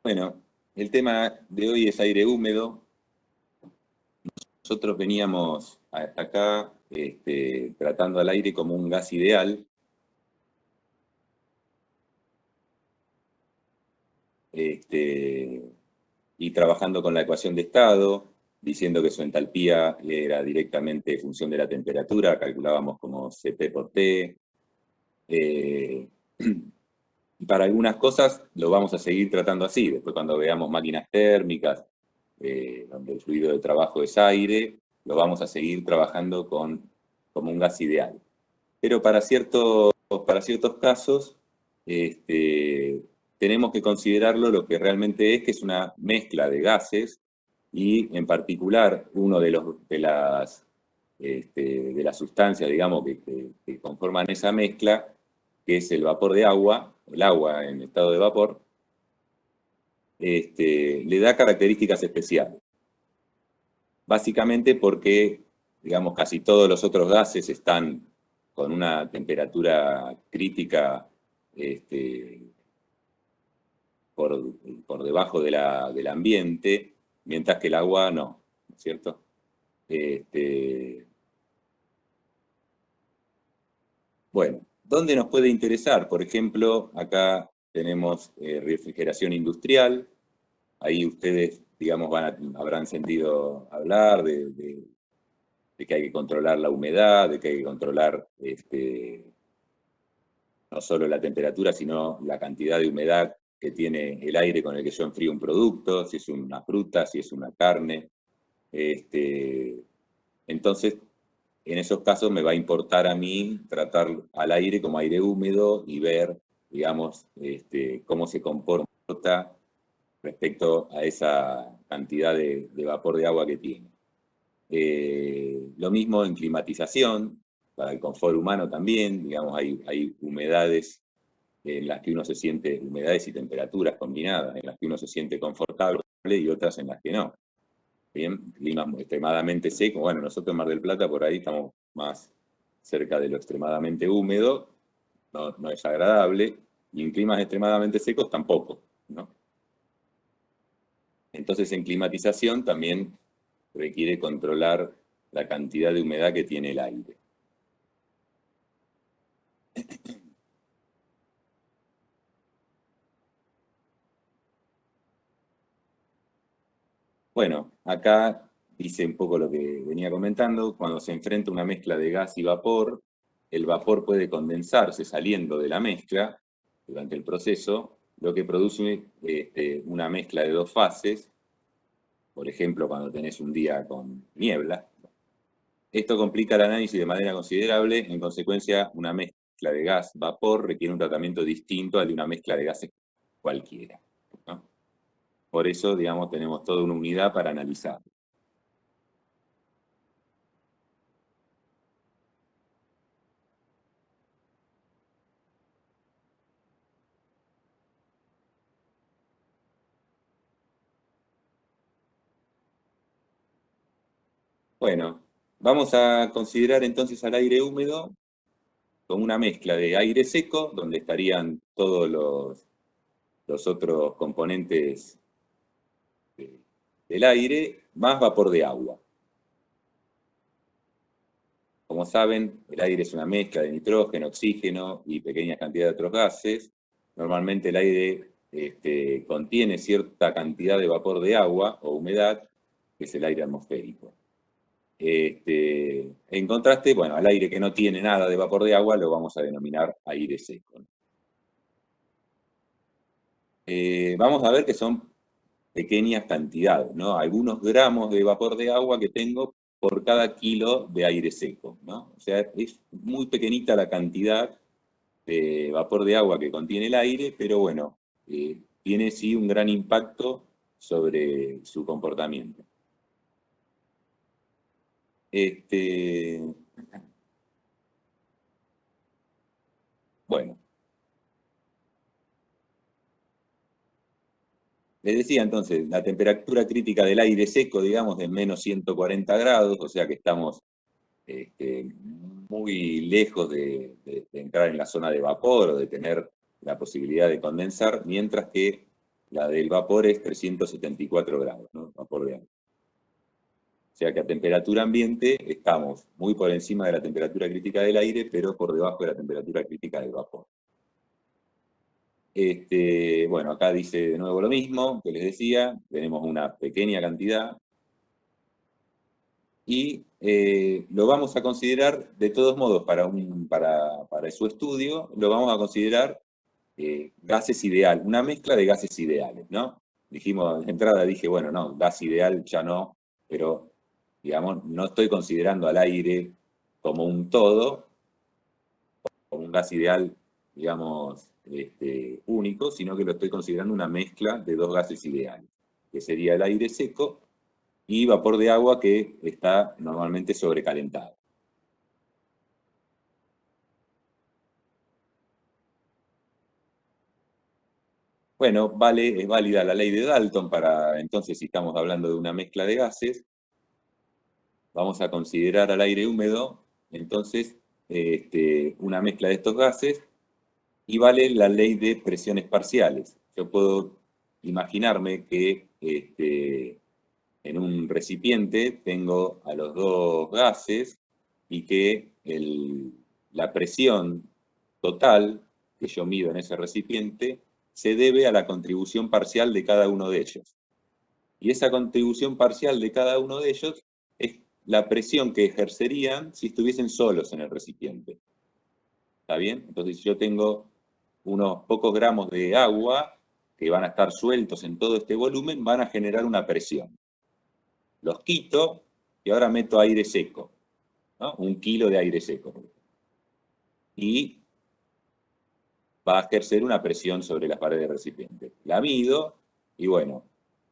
Bueno, el tema de hoy es aire húmedo. Nosotros veníamos hasta acá tratando al aire como un gas ideal, este, y trabajando con la ecuación de estado, diciendo que su entalpía era directamente función de la temperatura, calculábamos como Cp por T. eh, para algunas cosas lo vamos a seguir tratando así. Después cuando veamos máquinas térmicas, donde el fluido de trabajo es aire, lo vamos a seguir trabajando como un gas ideal. Pero para ciertos casos tenemos que considerarlo lo que realmente es, que es una mezcla de gases, y en particular uno de las sustancias, digamos, que conforman esa mezcla, que es el vapor de agua, el agua en estado de vapor, le da características especiales. Básicamente porque, digamos, casi todos los otros gases están con una temperatura crítica por, por debajo del ambiente, mientras que el agua no, ¿no es cierto? Este, bueno, ¿dónde nos puede interesar? Por ejemplo, acá tenemos refrigeración industrial. Ahí ustedes, digamos, habrán sentido hablar de que hay que controlar la humedad, de que hay que controlar no solo la temperatura, sino la cantidad de humedad que tiene el aire con el que yo enfrío un producto, si es una fruta, si es una carne. Entonces, en esos casos me va a importar a mí tratar al aire como aire húmedo y ver, digamos, cómo se comporta respecto a esa cantidad de vapor de agua que tiene. Lo mismo en climatización, para el confort humano también, digamos, hay humedades en las que uno se siente, humedades y temperaturas combinadas, en las que uno se siente confortable y otras en las que no. Bien, clima extremadamente seco. Bueno, nosotros en Mar del Plata por ahí estamos más cerca de lo extremadamente húmedo, no es agradable, y en climas extremadamente secos tampoco, ¿no? Entonces en climatización también requiere controlar la cantidad de humedad que tiene el aire. Bueno, acá dice un poco lo que venía comentando: cuando se enfrenta una mezcla de gas y vapor, el vapor puede condensarse saliendo de la mezcla durante el proceso, lo que produce una mezcla de dos fases, por ejemplo, cuando tenés un día con niebla. Esto complica el análisis de manera considerable. En consecuencia, una mezcla de gas-vapor requiere un tratamiento distinto al de una mezcla de gases cualquiera, ¿no? Por eso, digamos, tenemos toda una unidad para analizar. Bueno, vamos a considerar entonces al aire húmedo como una mezcla de aire seco, donde estarían todos los otros componentes del aire, más vapor de agua. Como saben, el aire es una mezcla de nitrógeno, oxígeno y pequeñas cantidades de otros gases. Normalmente el aire contiene cierta cantidad de vapor de agua o humedad, que es el aire atmosférico. En contraste, bueno, al aire que no tiene nada de vapor de agua lo vamos a denominar aire seco. Vamos a ver que son pequeñas cantidades, ¿no? Algunos gramos de vapor de agua que tengo por cada kilo de aire seco, ¿no? O sea, es muy pequeñita la cantidad de vapor de agua que contiene el aire, pero bueno, tiene sí un gran impacto sobre su comportamiento. Bueno, les decía entonces, la temperatura crítica del aire seco, digamos, de menos 140 grados, o sea que estamos este, muy lejos de entrar en la zona de vapor o de tener la posibilidad de condensar, mientras que La del vapor es 374 grados, ¿no? Vapor de agua. O sea que a temperatura ambiente estamos muy por encima de la temperatura crítica del aire, pero por debajo de la temperatura crítica del vapor. Bueno, acá dice de nuevo lo mismo que les decía, tenemos una pequeña cantidad y lo vamos a considerar, de todos modos, para su estudio, lo vamos a considerar gases ideal, una mezcla de gases ideales, ¿no? Dijimos, de entrada dije, bueno, no, gas ideal ya no, pero, digamos, no estoy considerando al aire como un todo, como un gas ideal, digamos, único, sino que lo estoy considerando una mezcla de dos gases ideales, que sería el aire seco y vapor de agua que está normalmente sobrecalentado. Bueno, es válida la ley de Dalton para, entonces, si estamos hablando de una mezcla de gases, vamos a considerar al aire húmedo, entonces, una mezcla de estos gases, y vale la ley de presiones parciales. Yo puedo imaginarme que en un recipiente tengo a los dos gases y que la presión total que yo mido en ese recipiente se debe a la contribución parcial de cada uno de ellos. Y esa contribución parcial de cada uno de ellos es la presión que ejercerían si estuviesen solos en el recipiente. ¿Está bien? Entonces, si yo tengo unos pocos gramos de agua que van a estar sueltos en todo este volumen, van a generar una presión. Los quito y ahora meto aire seco, ¿no? 1 kilo de aire seco. Y va a ejercer una presión sobre las paredes del recipiente. La mido y bueno,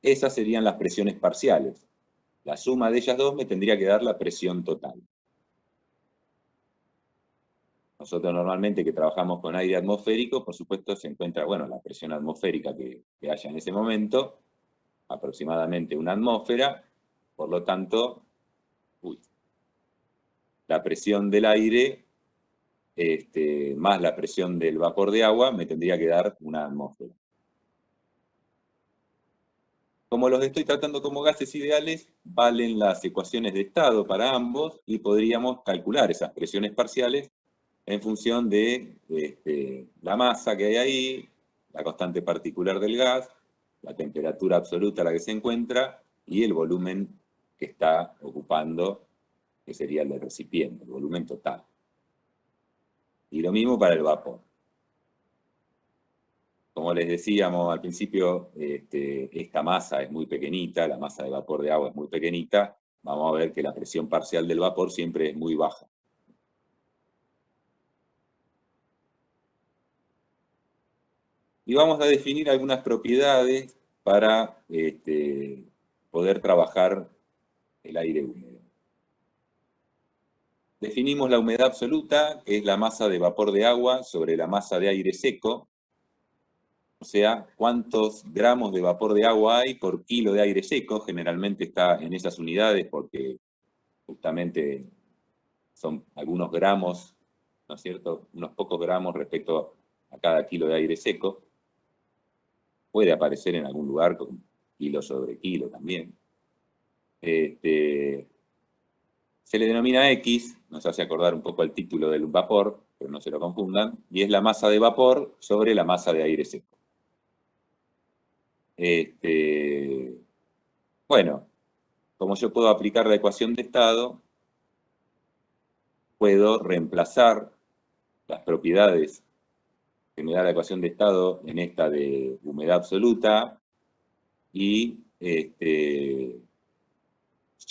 esas serían las presiones parciales. La suma de ellas dos me tendría que dar la presión total. Nosotros normalmente que trabajamos con aire atmosférico, por supuesto se encuentra, bueno, la presión atmosférica que haya en ese momento, aproximadamente 1 atmósfera, por lo tanto, la presión del aire más la presión del vapor de agua me tendría que dar 1 atmósfera. Como los estoy tratando como gases ideales, valen las ecuaciones de estado para ambos y podríamos calcular esas presiones parciales en función de la masa que hay ahí, la constante particular del gas, la temperatura absoluta a la que se encuentra y el volumen que está ocupando, que sería el del recipiente, el volumen total. Y lo mismo para el vapor. Como les decíamos al principio, esta masa es muy pequeñita, la masa de vapor de agua es muy pequeñita, vamos a ver que la presión parcial del vapor siempre es muy baja. Y vamos a definir algunas propiedades para poder trabajar el aire húmedo. Definimos la humedad absoluta, que es la masa de vapor de agua sobre la masa de aire seco, o sea, cuántos gramos de vapor de agua hay por kilo de aire seco, generalmente está en esas unidades porque justamente son algunos gramos, ¿no es cierto? Unos pocos gramos respecto a cada kilo de aire seco. Puede aparecer en algún lugar con kilo sobre kilo también. Se le denomina X, nos hace acordar un poco el título del vapor, pero no se lo confundan, y es la masa de vapor sobre la masa de aire seco. Bueno, como yo puedo aplicar la ecuación de estado, puedo reemplazar las propiedades que me da la ecuación de estado en esta de humedad absoluta y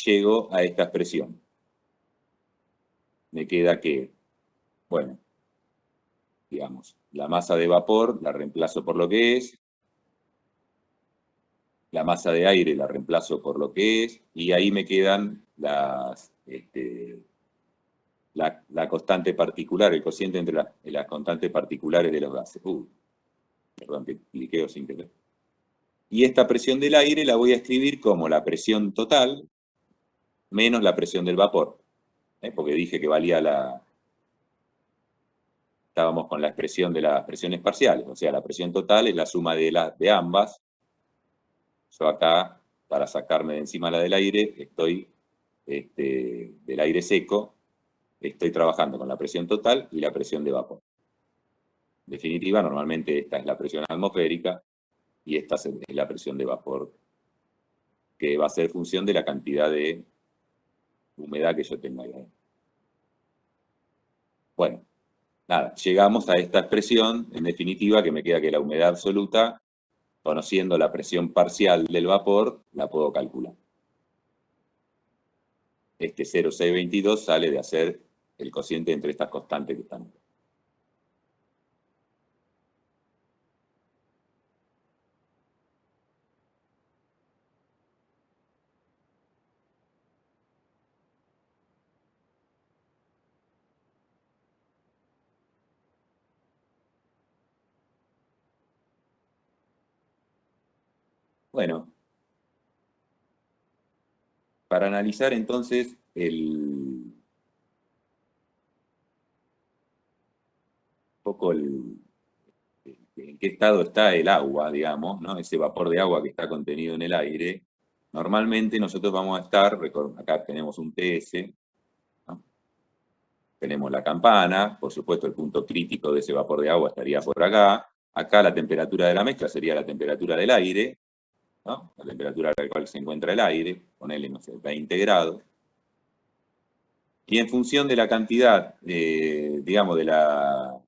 llego a esta expresión. Me queda que, bueno, digamos, la masa de vapor la reemplazo por lo que es, la masa de aire la reemplazo por lo que es, y ahí me quedan la constante particular, el cociente entre las constantes particulares de los gases. Perdón, que cliqueo sin querer. Y esta presión del aire la voy a escribir como la presión total menos la presión del vapor. Porque dije que valía estábamos con la expresión de las presiones parciales, o sea, la presión total es la suma de ambas, Yo acá, para sacarme de encima la del aire, estoy del aire seco, estoy trabajando con la presión total y la presión de vapor. En definitiva, normalmente esta es la presión atmosférica y esta es la presión de vapor, que va a ser función de la cantidad de humedad que yo tenga ahí. Bueno, nada, llegamos a esta expresión, en definitiva, que me queda que la humedad absoluta, conociendo la presión parcial del vapor, la puedo calcular. Este 0,622 sale de hacer el cociente entre estas constantes que están. Bueno, para analizar entonces poco en qué estado está el agua, digamos, ¿no? Ese vapor de agua que está contenido en el aire. Normalmente nosotros vamos a estar, acá tenemos un TS, ¿no? Tenemos la campana, por supuesto el punto crítico de ese vapor de agua estaría por acá. Acá la temperatura de la mezcla sería la temperatura del aire, ¿no? La temperatura a la cual se encuentra el aire, ponele, no sé, 20 grados. Y en función de la cantidad, digamos, de la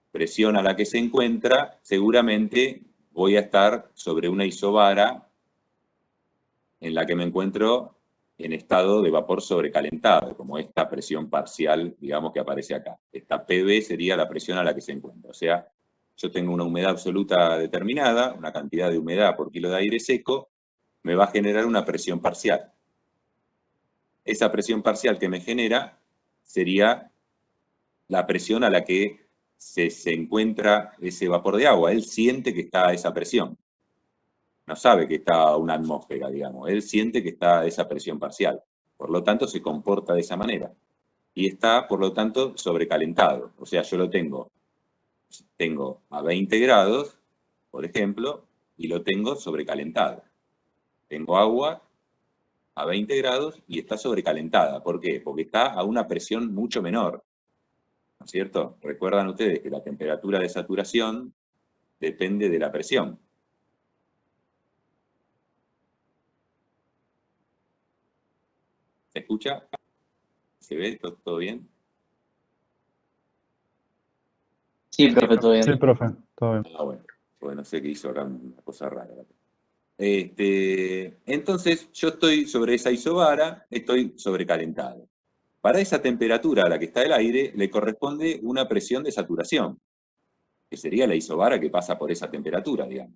presión a la que se encuentra, seguramente voy a estar sobre una isobara en la que me encuentro en estado de vapor sobrecalentado, como esta presión parcial, digamos, que aparece acá. Esta PB sería la presión a la que se encuentra. O sea, yo tengo una humedad absoluta determinada, una cantidad de humedad por kilo de aire seco, me va a generar una presión parcial. Esa presión parcial que me genera sería la presión a la que se encuentra ese vapor de agua. Él siente que está a esa presión. No sabe que está a una atmósfera, digamos. Él siente que está a esa presión parcial. Por lo tanto, se comporta de esa manera. Y está, por lo tanto, sobrecalentado. O sea, yo lo tengo a 20 grados, por ejemplo, y lo tengo sobrecalentado. Tengo agua a 20 grados y está sobrecalentada. ¿Por qué? Porque está a una presión mucho menor. ¿No es cierto? Recuerdan ustedes que la temperatura de saturación depende de la presión. ¿Se escucha? ¿Se ve? ¿Todo bien? Sí, profe, todo Sí, bien. profe, todo bien. Ah, bueno, no sé qué hizo acá una cosa rara. Entonces, yo estoy sobre esa isobara, estoy sobrecalentado. Para esa temperatura a la que está el aire, le corresponde una presión de saturación, que sería la isobara que pasa por esa temperatura, digamos.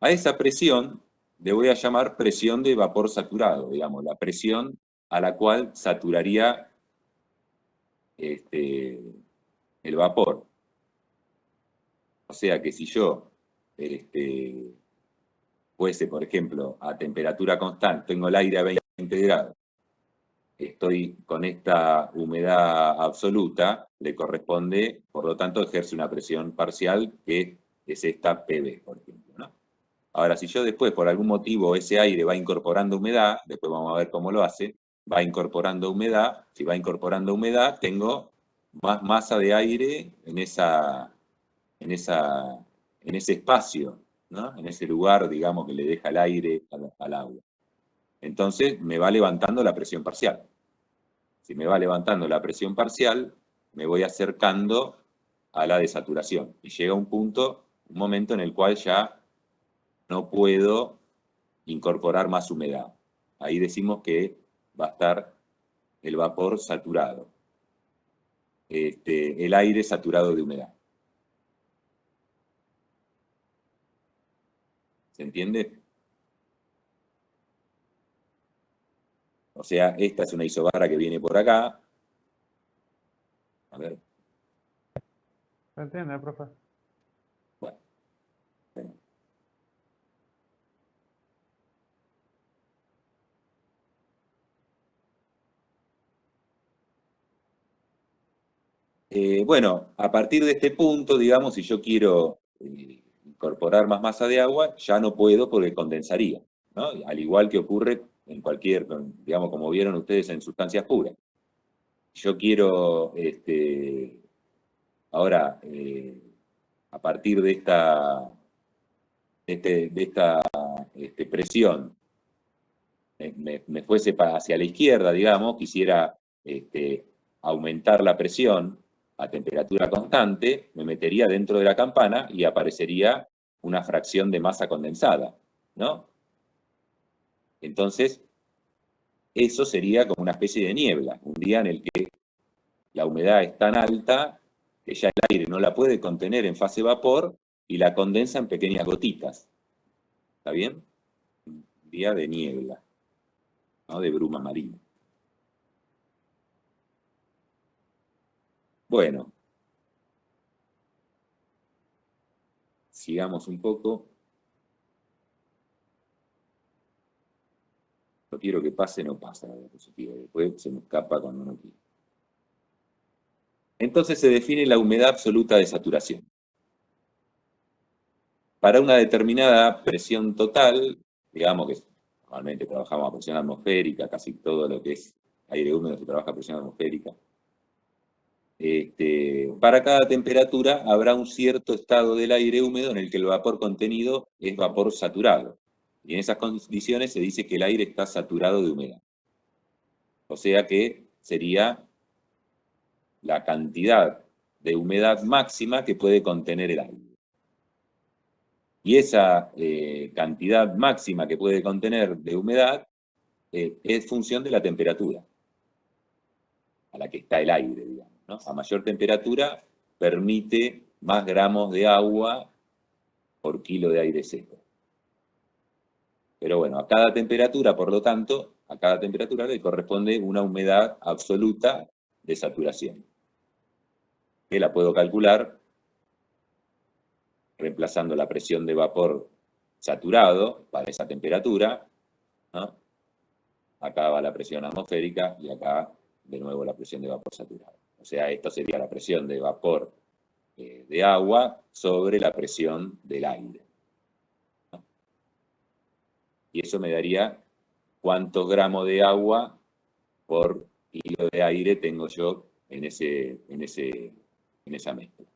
A esa presión le voy a llamar presión de vapor saturado, digamos, la presión a la cual saturaría el vapor. O sea que si yo fuese, por ejemplo, a temperatura constante, tengo el aire a 20 grados, estoy con esta humedad absoluta, le corresponde, por lo tanto, ejerce una presión parcial que es esta PB, por ejemplo, ¿no? Ahora, si yo después, por algún motivo, ese aire va incorporando humedad, después vamos a ver cómo lo hace, va incorporando humedad, si va incorporando humedad, tengo más masa de aire en ese espacio, ¿no? En ese lugar, digamos, que le deja el aire al agua. Entonces, me va levantando la presión parcial. Si me va levantando la presión parcial, me voy acercando a la desaturación. Y llega un punto, un momento en el cual ya no puedo incorporar más humedad. Ahí decimos que va a estar el vapor saturado, el aire saturado de humedad. ¿Se entiende? O sea, esta es una isobara que viene por acá. A ver, ¿Se entiende, profe? bueno. Bueno, a partir de este punto, digamos, si yo quiero incorporar más masa de agua, ya no puedo porque condensaría, ¿no? Al igual que ocurre en cualquier, digamos, como vieron ustedes en sustancias puras. Yo quiero, ahora, a partir de esta, presión, me fuese hacia la izquierda, digamos, quisiera aumentar la presión a temperatura constante, me metería dentro de la campana y aparecería una fracción de masa condensada, ¿no? Entonces, eso sería como una especie de niebla, un día en el que la humedad es tan alta que ya el aire no la puede contener en fase vapor y la condensa en pequeñas gotitas. ¿Está bien? Un día de niebla, ¿no? De bruma marina. Bueno, sigamos un poco. No quiero que pase, no pasa la diapositiva. Después se me escapa cuando no quiero. Entonces se define la humedad absoluta de saturación. Para una determinada presión total, digamos que normalmente trabajamos a presión atmosférica, casi todo lo que es aire húmedo se trabaja a presión atmosférica. Para cada temperatura habrá un cierto estado del aire húmedo en el que el vapor contenido es vapor saturado. Y en esas condiciones se dice que el aire está saturado de humedad. O sea que sería la cantidad de humedad máxima que puede contener el aire. Y esa cantidad máxima que puede contener de humedad es función de la temperatura a la que está el aire, digamos, ¿no? A mayor temperatura permite más gramos de agua por kilo de aire seco. Pero bueno, a cada temperatura, por lo tanto, a cada temperatura le corresponde una humedad absoluta de saturación, que la puedo calcular reemplazando la presión de vapor saturado para esa temperatura, ¿no? Acá va la presión atmosférica y acá de nuevo la presión de vapor saturado. O sea, esto sería la presión de vapor de agua sobre la presión del aire, ¿no? Y eso me daría cuántos gramos de agua por kilo de aire tengo yo en esa mezcla.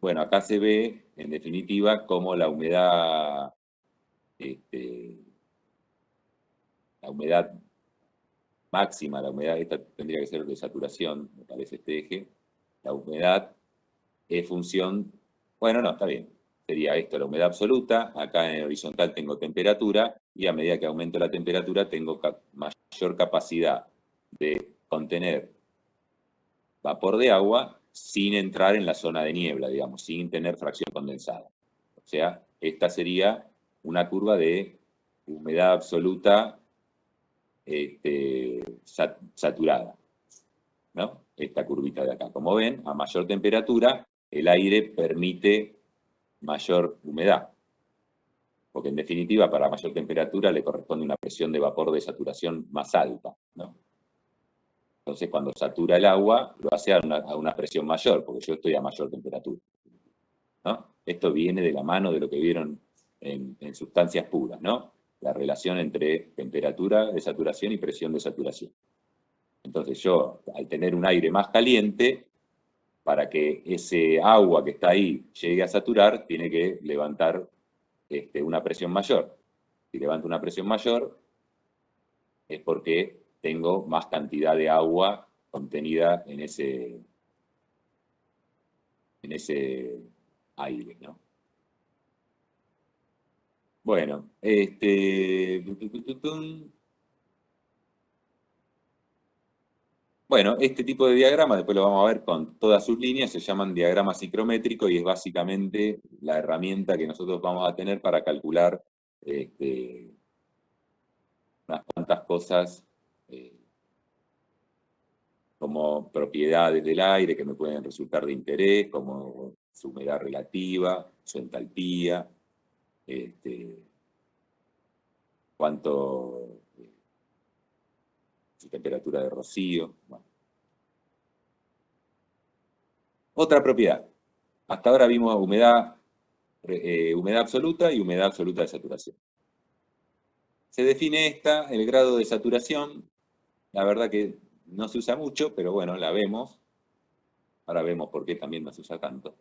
Bueno, acá se ve, en definitiva, cómo la humedad máxima, la humedad, esta tendría que ser de saturación, me parece este eje, la humedad es función, bueno, no, está bien, sería esto, la humedad absoluta, acá en el horizontal tengo temperatura, y a medida que aumento la temperatura tengo mayor capacidad de contener vapor de agua sin entrar en la zona de niebla, digamos, sin tener fracción condensada. O sea, esta sería una curva de humedad absoluta saturada, ¿no? Esta curvita de acá. Como ven, a mayor temperatura, el aire permite mayor humedad. Porque en definitiva, para mayor temperatura le corresponde una presión de vapor de saturación más alta, ¿no? Entonces, cuando satura el agua, lo hace a una presión mayor, porque yo estoy a mayor temperatura, ¿no? Esto viene de la mano de lo que vieron en sustancias puras, ¿no? La relación entre temperatura de saturación y presión de saturación. Entonces yo, al tener un aire más caliente, para que ese agua que está ahí llegue a saturar, tiene que levantar una presión mayor. Si levanto una presión mayor, es porque tengo más cantidad de agua contenida en ese aire, ¿no? Bueno, bueno, este tipo de diagrama, después lo vamos a ver con todas sus líneas, se llaman diagrama ciclométrico y es básicamente la herramienta que nosotros vamos a tener para calcular unas cuantas cosas como propiedades del aire que me pueden resultar de interés, como su humedad relativa, su entalpía, su temperatura de rocío. Bueno. Otra propiedad. Hasta ahora vimos humedad absoluta y humedad absoluta de saturación. Se define el grado de saturación. La verdad que no se usa mucho, pero bueno, la vemos. Ahora vemos por qué también no se usa tanto.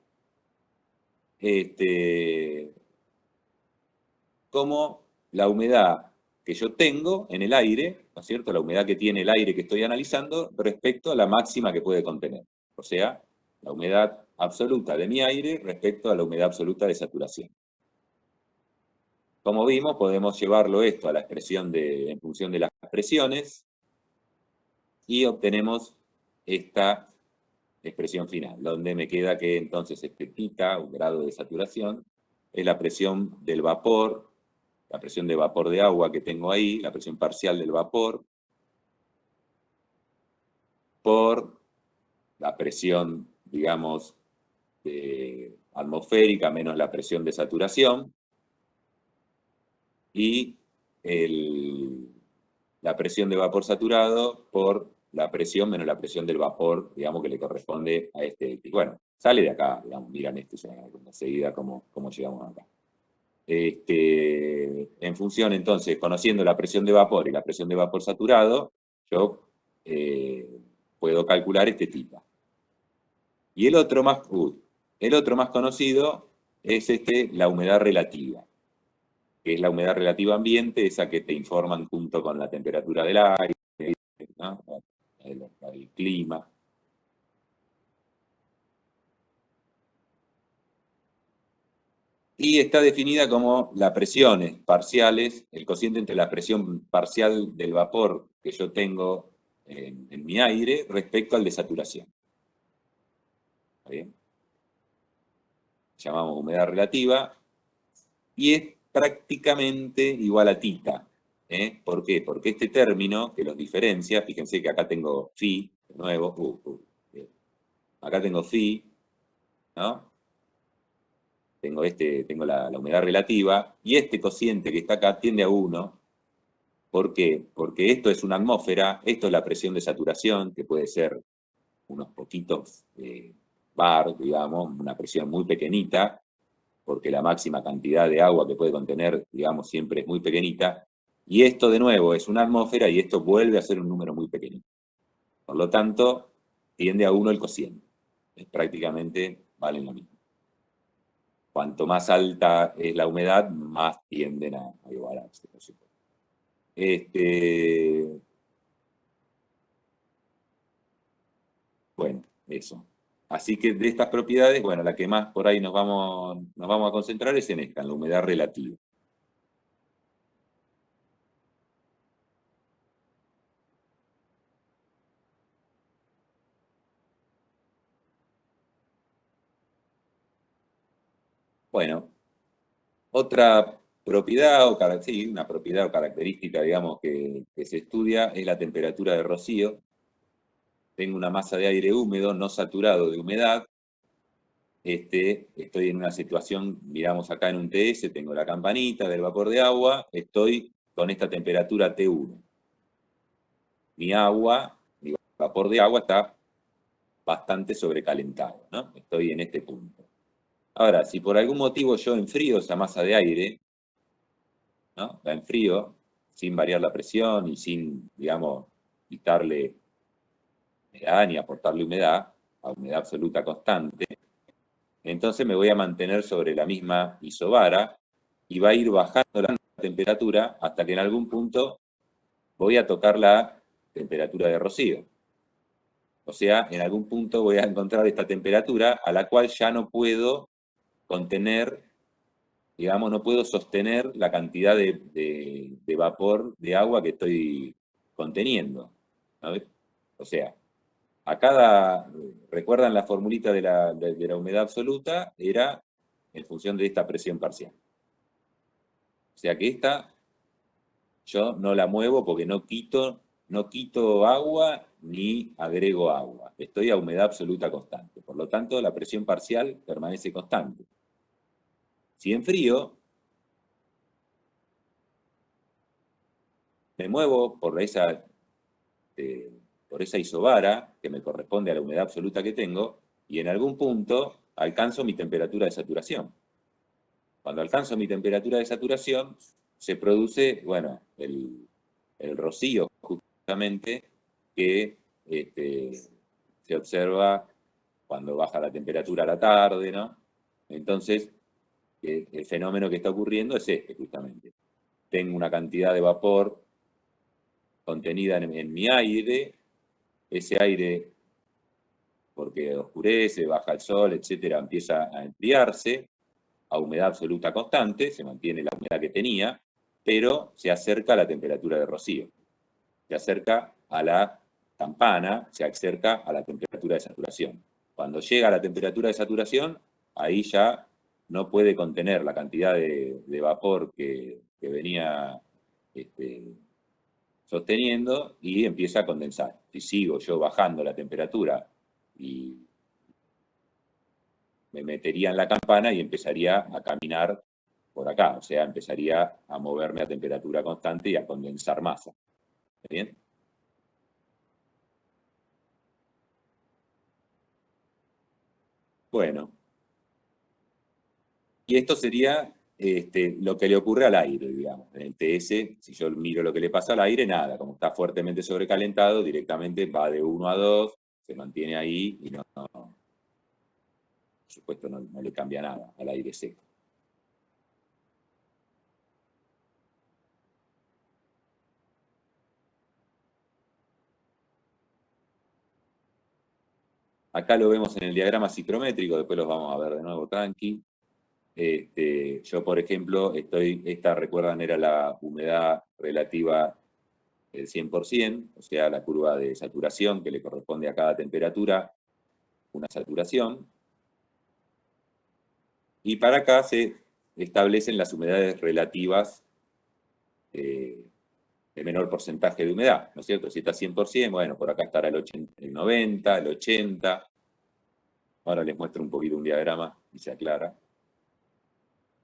Como la humedad que yo tengo en el aire, ¿no es cierto? La humedad que tiene el aire que estoy analizando respecto a la máxima que puede contener. O sea, la humedad absoluta de mi aire respecto a la humedad absoluta de saturación. Como vimos, podemos llevarlo esto a la expresión en función de las presiones y obtenemos esta expresión final, donde me queda que entonces θ, un grado de saturación, es la presión del vapor, la presión de vapor de agua que tengo ahí, la presión parcial del vapor, por la presión, digamos, atmosférica menos la presión de saturación, y la presión de vapor saturado por la presión menos la presión del vapor, digamos, que le corresponde a este. Bueno, sale de acá, digamos, miran esto enseguida cómo llegamos acá. En función, entonces, conociendo la presión de vapor y la presión de vapor saturado, yo puedo calcular este θ. Y el otro más conocido es la humedad relativa, que es la humedad relativa ambiente, esa que te informan junto con la temperatura del aire, ¿no? el clima. Y está definida como las presiones parciales, el cociente entre la presión parcial del vapor que yo tengo en mi aire respecto al de saturación. ¿Está bien? Llamamos humedad relativa y es prácticamente igual a θ. ¿Por qué? Porque este término que los diferencia, fíjense que acá tengo phi, de nuevo, acá tengo phi, ¿no? Tengo la humedad relativa, y este cociente que está acá tiende a 1. ¿Por qué? Porque esto es una atmósfera, esto es la presión de saturación, que puede ser unos poquitos bar, digamos, una presión muy pequeñita, porque la máxima cantidad de agua que puede contener, digamos, siempre es muy pequeñita, y esto de nuevo es una atmósfera y esto vuelve a ser un número muy pequeñito. Por lo tanto, tiende a 1 el cociente. Prácticamente valen lo mismo. Cuanto más alta es la humedad, más tienden a igualarse, por supuesto. Bueno, eso. Así que de estas propiedades, bueno, la que más por ahí nos vamos a concentrar es en esta, en la humedad relativa. Bueno, otra propiedad, una propiedad o característica, digamos, que se estudia es la temperatura de rocío. Tengo una masa de aire húmedo, no saturado de humedad. Estoy en una situación, miramos acá en un TS, tengo la campanita del vapor de agua, estoy con esta temperatura T1. Mi vapor de agua está bastante sobrecalentado, ¿no? Estoy en este punto. Ahora, si por algún motivo yo enfrío esa masa de aire, ¿no? La enfrío sin variar la presión y sin, digamos, quitarle humedad ni aportarle humedad, a humedad absoluta constante, entonces me voy a mantener sobre la misma isobara y va a ir bajando la temperatura hasta que en algún punto voy a tocar la temperatura de rocío. O sea, en algún punto voy a encontrar esta temperatura a la cual ya no puedo contener, digamos, no puedo sostener la cantidad de vapor de agua que estoy conteniendo. ¿Sabes? O sea, recuerdan la formulita de la humedad absoluta, era en función de esta presión parcial. O sea que esta yo no la muevo porque no quito agua ni agrego agua. Estoy a humedad absoluta constante. Por lo tanto, la presión parcial permanece constante. Si enfrío, me muevo por esa isobara que me corresponde a la humedad absoluta que tengo, y en algún punto alcanzo mi temperatura de saturación. Cuando alcanzo mi temperatura de saturación, se produce, bueno, el rocío justamente que se observa cuando baja la temperatura a la tarde, ¿no? Entonces, el fenómeno que está ocurriendo es este, justamente. Tengo una cantidad de vapor contenida en mi aire, ese aire, porque oscurece, baja el sol, etcétera, empieza a enfriarse a humedad absoluta constante, se mantiene la humedad que tenía, pero se acerca a la temperatura de rocío. Se acerca a la campana, se acerca a la temperatura de saturación. Cuando llega a la temperatura de saturación, ahí ya no puede contener la cantidad de vapor que venía sosteniendo y empieza a condensar. Si sigo yo bajando la temperatura y me metería en la campana y empezaría a caminar por acá, o sea, empezaría a moverme a temperatura constante y a condensar masa. ¿Está bien? Bueno, y esto sería lo que le ocurre al aire, digamos. En el TS, si yo miro lo que le pasa al aire, nada, como está fuertemente sobrecalentado, directamente va de 1 a 2, se mantiene ahí y por supuesto no le cambia nada al aire seco. Acá lo vemos en el diagrama ciclométrico, después los vamos a ver de nuevo tranqui. Yo, por ejemplo, esta, recuerdan, era la humedad relativa del 100%, o sea, la curva de saturación que le corresponde a cada temperatura, una saturación. Y para acá se establecen las humedades relativas de menor porcentaje de humedad, ¿no es cierto? Si está 100%, bueno, por acá estará el 80, el 90, el 80. Ahora les muestro un poquito un diagrama y se aclara.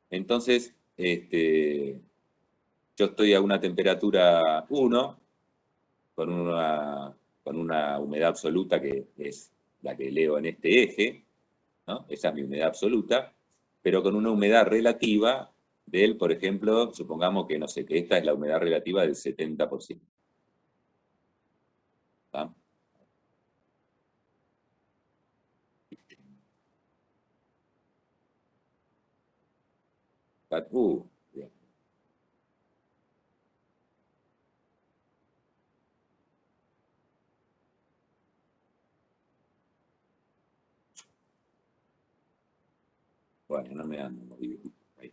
Entonces, yo estoy a una temperatura 1, con una humedad absoluta que es la que leo en este eje, ¿no? Esa es mi humedad absoluta, pero con una humedad relativa del, por ejemplo, supongamos que, no sé, que esta es la humedad relativa del 70%. ¿Está? Bien. Bueno, no me dan movido. Ahí.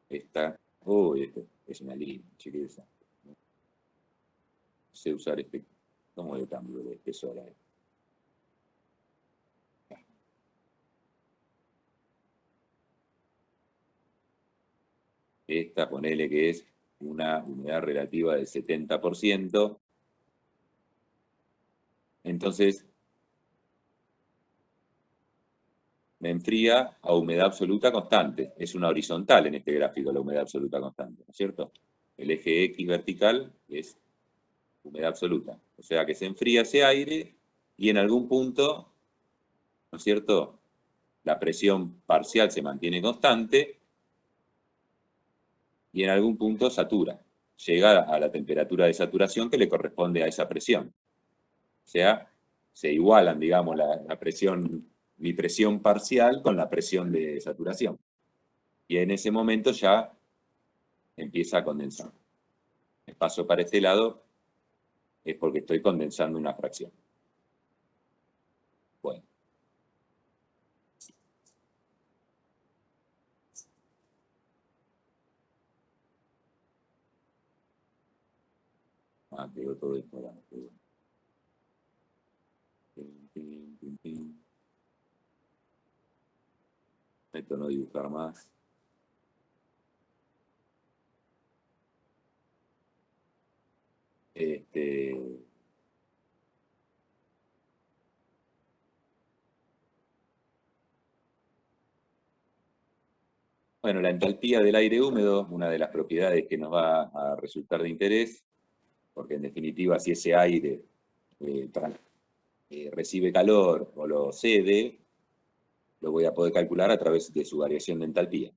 Esta, esto es una línea chiquita. No sé usar ¿cómo le cambio de espesor a esto? Esta, ponele que es una humedad relativa del 70%. Entonces, me enfría a humedad absoluta constante. Es una horizontal en este gráfico la humedad absoluta constante, ¿no es cierto? El eje X vertical es humedad absoluta. O sea que se enfría ese aire y en algún punto, ¿no es cierto?, la presión parcial se mantiene constante y en algún punto satura. Llega a la temperatura de saturación que le corresponde a esa presión. O sea, se igualan, digamos, la presión, mi presión parcial con la presión de saturación. Y en ese momento ya empieza a condensar. El paso para este lado es porque estoy condensando una fracción. Bueno. Quedó todo esto. Esto no dibujar más. Bueno, la entalpía del aire húmedo, una de las propiedades que nos va a resultar de interés, porque en definitiva si ese aire recibe calor o lo cede, lo voy a poder calcular a través de su variación de entalpía.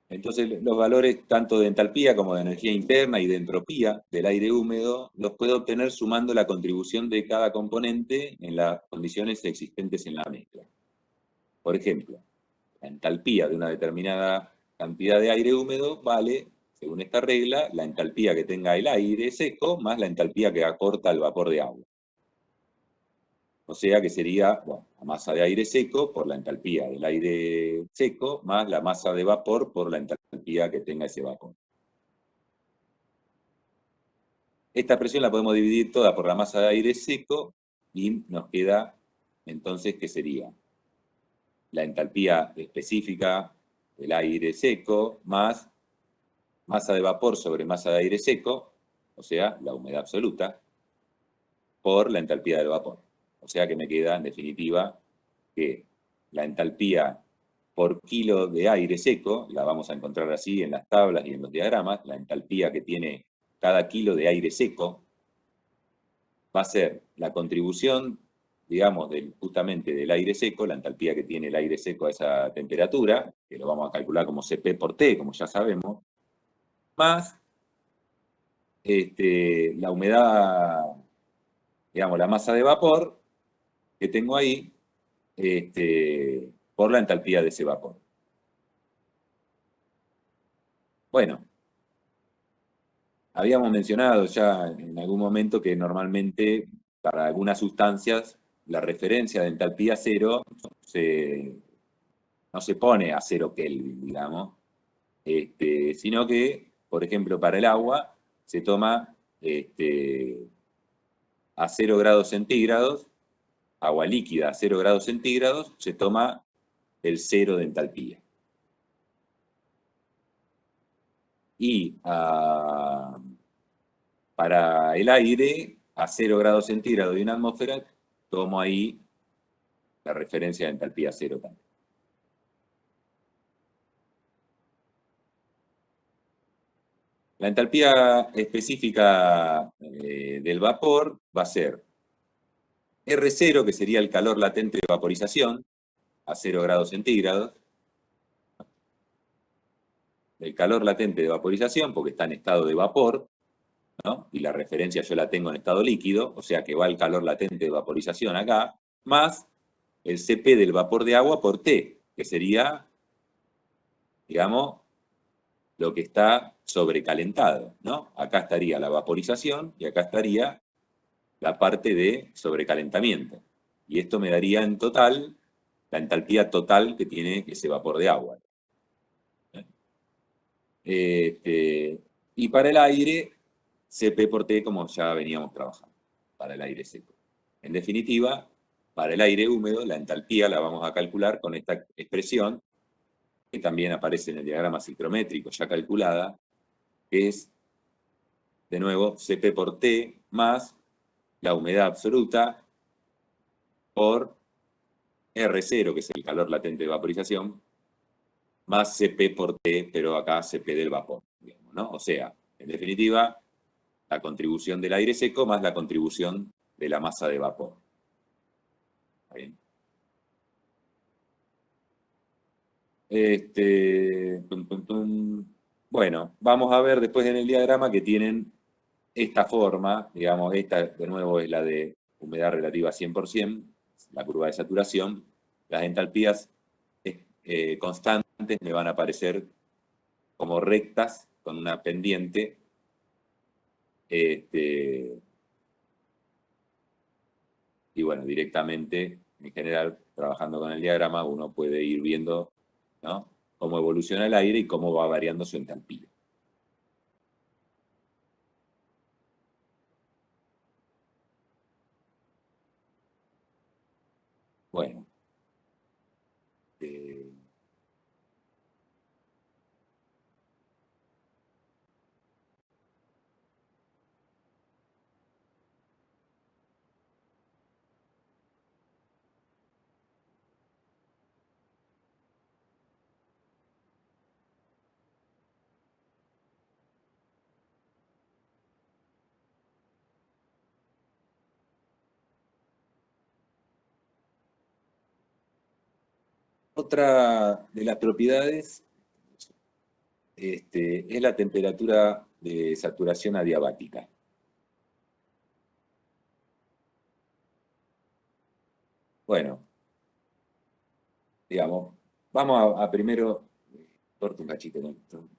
Entonces, los valores tanto de entalpía como de energía interna y de entropía del aire húmedo los puedo obtener sumando la contribución de cada componente en las condiciones existentes en la mezcla. Por ejemplo, la entalpía de una determinada cantidad de aire húmedo vale, según esta regla, la entalpía que tenga el aire seco más la entalpía que aporta el vapor de agua. O sea que sería, bueno, la masa de aire seco por la entalpía del aire seco más la masa de vapor por la entalpía que tenga ese vapor. Esta expresión la podemos dividir toda por la masa de aire seco y nos queda entonces que sería la entalpía específica del aire seco más masa de vapor sobre masa de aire seco, o sea, la humedad absoluta, por la entalpía del vapor. O sea que me queda, en definitiva, que la entalpía por kilo de aire seco, la vamos a encontrar así en las tablas y en los diagramas, la entalpía que tiene cada kilo de aire seco va a ser la contribución, digamos, justamente del aire seco, la entalpía que tiene el aire seco a esa temperatura, que lo vamos a calcular como Cp por T, como ya sabemos, más la humedad, digamos, la masa de vapor que tengo ahí, por la entalpía de ese vapor. Bueno, habíamos mencionado ya en algún momento que normalmente para algunas sustancias la referencia de entalpía cero no se pone a 0 Kelvin, digamos, sino que, por ejemplo, para el agua se toma a 0 grados centígrados, agua líquida a 0 grados centígrados, se toma el cero de entalpía. Y para el aire, a 0 grados centígrados de una atmósfera, tomo ahí la referencia de entalpía cero también. La entalpía específica del vapor va a ser R0, que sería el calor latente de vaporización, a 0 grados centígrados. El calor latente de vaporización, porque está en estado de vapor, ¿no? Y la referencia yo la tengo en estado líquido, o sea que va el calor latente de vaporización acá, más el Cp del vapor de agua por T, que sería, digamos, lo que está sobrecalentado, ¿no? Acá estaría la vaporización y acá estaría la parte de sobrecalentamiento. Y esto me daría en total la entalpía total que tiene ese vapor de agua. Y para el aire, Cp por T, como ya veníamos trabajando, para el aire seco. En definitiva, para el aire húmedo, la entalpía la vamos a calcular con esta expresión, que también aparece en el diagrama ciclométrico ya calculada, que es, de nuevo, Cp por T más la humedad absoluta por R0, que es el calor latente de vaporización, más Cp por T, pero acá Cp del vapor, digamos, ¿no? O sea, en definitiva, la contribución del aire seco más la contribución de la masa de vapor. ¿Está bien? Bueno, vamos a ver después en el diagrama que tienen esta forma, digamos, esta de nuevo es la de humedad relativa 100%, la curva de saturación. Las entalpías constantes me van a aparecer como rectas con una pendiente. Y bueno, directamente, en general, trabajando con el diagrama, uno puede ir viendo, ¿no?, cómo evoluciona el aire y cómo va variando su entalpía. Bueno. Otra de las propiedades es la temperatura de saturación adiabática. Bueno, digamos, vamos a primero, corto un cachito con esto.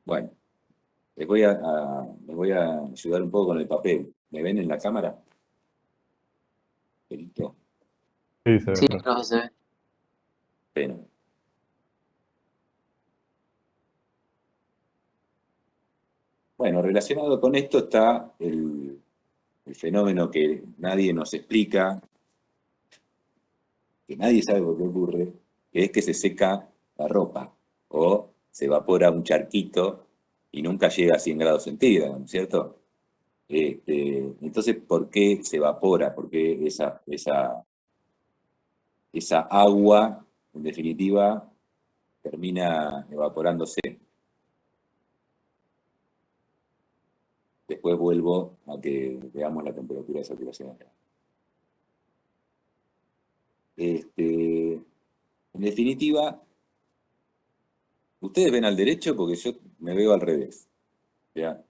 Bueno, les voy a ayudar un poco con el papel. ¿Me ven en la cámara? ¿Listo? Sí, se ve, Sí, profe. profe, se ve. Bueno. Bueno, relacionado con esto está el fenómeno que nadie nos explica, que nadie sabe por qué ocurre, que es que se seca la ropa o se evapora un charquito y nunca llega a 100 grados centígrados, ¿no es cierto? Entonces, ¿por qué se evapora? ¿Por qué esa agua, en definitiva, termina evaporándose? Después vuelvo a que veamos la temperatura de saturación. En definitiva, ustedes ven al derecho porque yo me veo al revés. ¿Ya?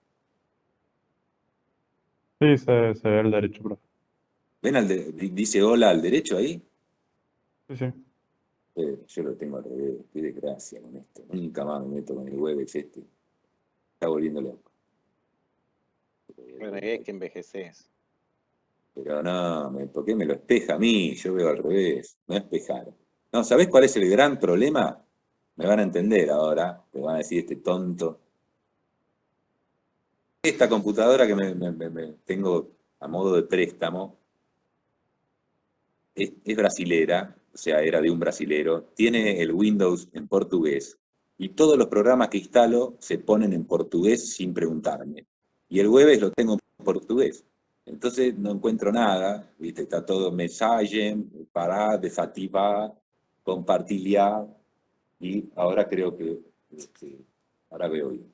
Sí, se ve el derecho, profe. ¿Ven dice hola al derecho ahí? Sí, sí. Yo lo tengo al revés, qué desgracia con esto. Nunca más me meto con el Webex este. Está volviendo loco. Bueno, es que envejeces. Pero no, ¿por qué me lo espeja a mí? Yo veo al revés. No espejar. No, ¿sabés cuál es el gran problema? Me van a entender ahora. Me van a decir este tonto. Esta computadora que me tengo a modo de préstamo es brasilera, o sea, era de un brasilero, tiene el Windows en portugués y todos los programas que instalo se ponen en portugués sin preguntarme. Y el Webex lo tengo en portugués. Entonces no encuentro nada, ¿viste? Está todo mensaje, parar, desactivar, compartir, y ahora creo que, ahora veo bien.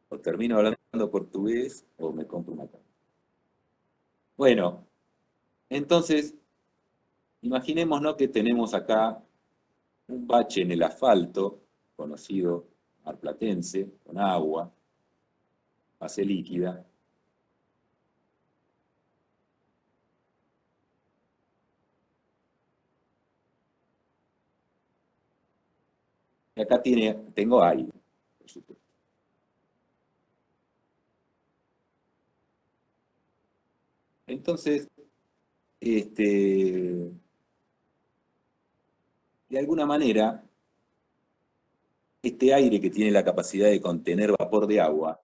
O termino hablando portugués o me compro una cámara. Bueno, entonces, imaginémonos que tenemos acá un bache en el asfalto, conocido marplatense, con agua, fase líquida. Y acá tengo aire, por supuesto. Entonces, de alguna manera, este aire que tiene la capacidad de contener vapor de agua,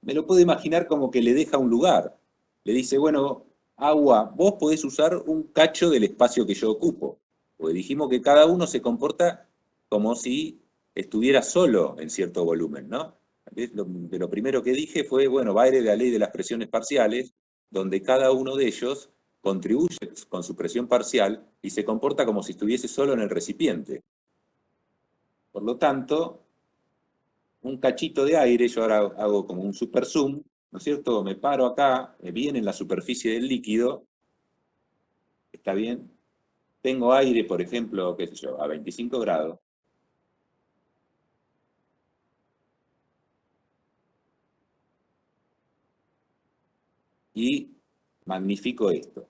me lo puedo imaginar como que le deja un lugar. Le dice, bueno, agua, vos podés usar un cacho del espacio que yo ocupo. Porque dijimos que cada uno se comporta como si estuviera solo en cierto volumen, ¿no? De lo primero que dije fue, bueno, va a ir de la ley de las presiones parciales, donde cada uno de ellos contribuye con su presión parcial y se comporta como si estuviese solo en el recipiente. Por lo tanto, un cachito de aire, yo ahora hago como un super zoom, ¿no es cierto? Me paro acá, bien en la superficie del líquido, ¿está bien? Tengo aire, por ejemplo, qué sé yo, a 25 grados. Y magnifico esto.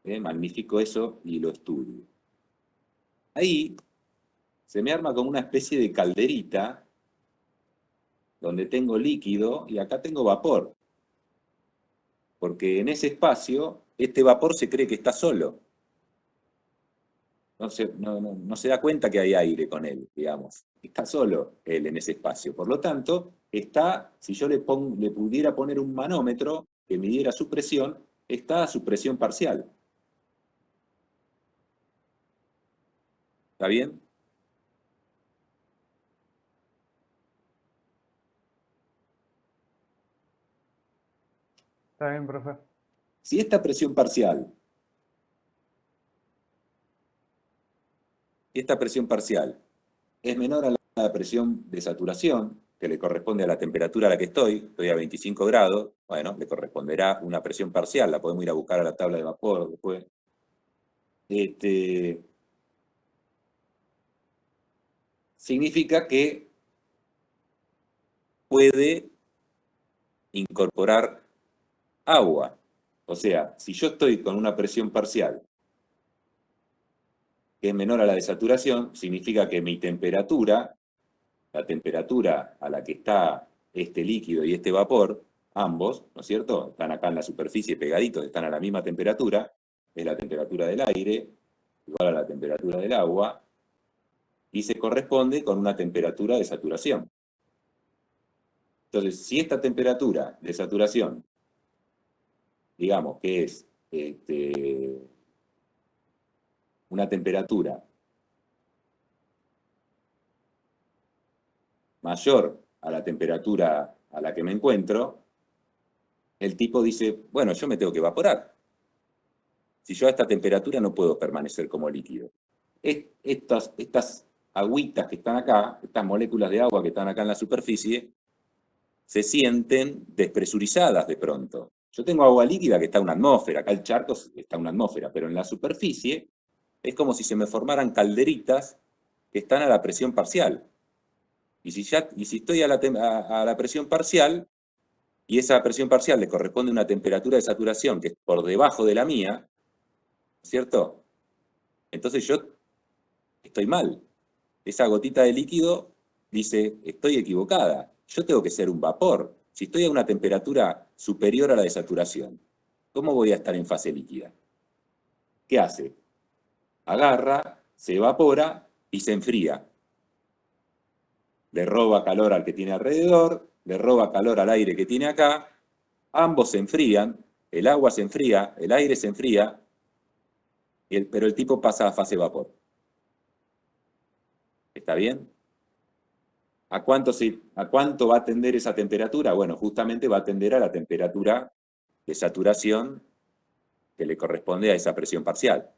Magnifico eso y lo estudio. Ahí se me arma como una especie de calderita donde tengo líquido y acá tengo vapor. Porque en ese espacio, este vapor se cree que está solo. no se da cuenta que hay aire con él, digamos. Está solo él en ese espacio. Por lo tanto, si yo le pudiera poner un manómetro que midiera su presión, está a su presión parcial. ¿Está bien? Está bien, profe. Si esta presión parcial es menor a la presión de saturación, que le corresponde a la temperatura a la que estoy a 25 grados, bueno, le corresponderá una presión parcial, la podemos ir a buscar a la tabla de vapor después. Significa que puede incorporar agua. O sea, si yo estoy con una presión parcial que es menor a la de saturación, significa que mi temperatura, la temperatura a la que está este líquido y este vapor, ambos, ¿no es cierto? Están acá en la superficie pegaditos, están a la misma temperatura, es la temperatura del aire, igual a la temperatura del agua, y se corresponde con una temperatura de saturación. Entonces, si esta temperatura de saturación, digamos que es una temperatura mayor a la temperatura a la que me encuentro, el tipo dice, bueno, yo me tengo que evaporar. Si yo a esta temperatura no puedo permanecer como líquido. Estas agüitas que están acá, estas moléculas de agua que están acá en la superficie, se sienten despresurizadas de pronto. Yo tengo agua líquida que está en una atmósfera, acá el charco está en una atmósfera, pero en la superficie es como si se me formaran calderitas que están a la presión parcial. Y si estoy a la presión parcial, y esa presión parcial le corresponde a una temperatura de saturación que es por debajo de la mía, ¿cierto? Entonces yo estoy mal. Esa gotita de líquido dice, estoy equivocada. Yo tengo que ser un vapor. Si estoy a una temperatura superior a la de saturación, ¿cómo voy a estar en fase líquida? ¿Qué hace? Agarra, se evapora y se enfría. Le roba calor al que tiene alrededor, le roba calor al aire que tiene acá, ambos se enfrían, el agua se enfría, el aire se enfría, pero el tipo pasa a fase vapor. ¿Está bien? ¿A cuánto va a tender esa temperatura? Bueno, justamente va a tender a la temperatura de saturación que le corresponde a esa presión parcial.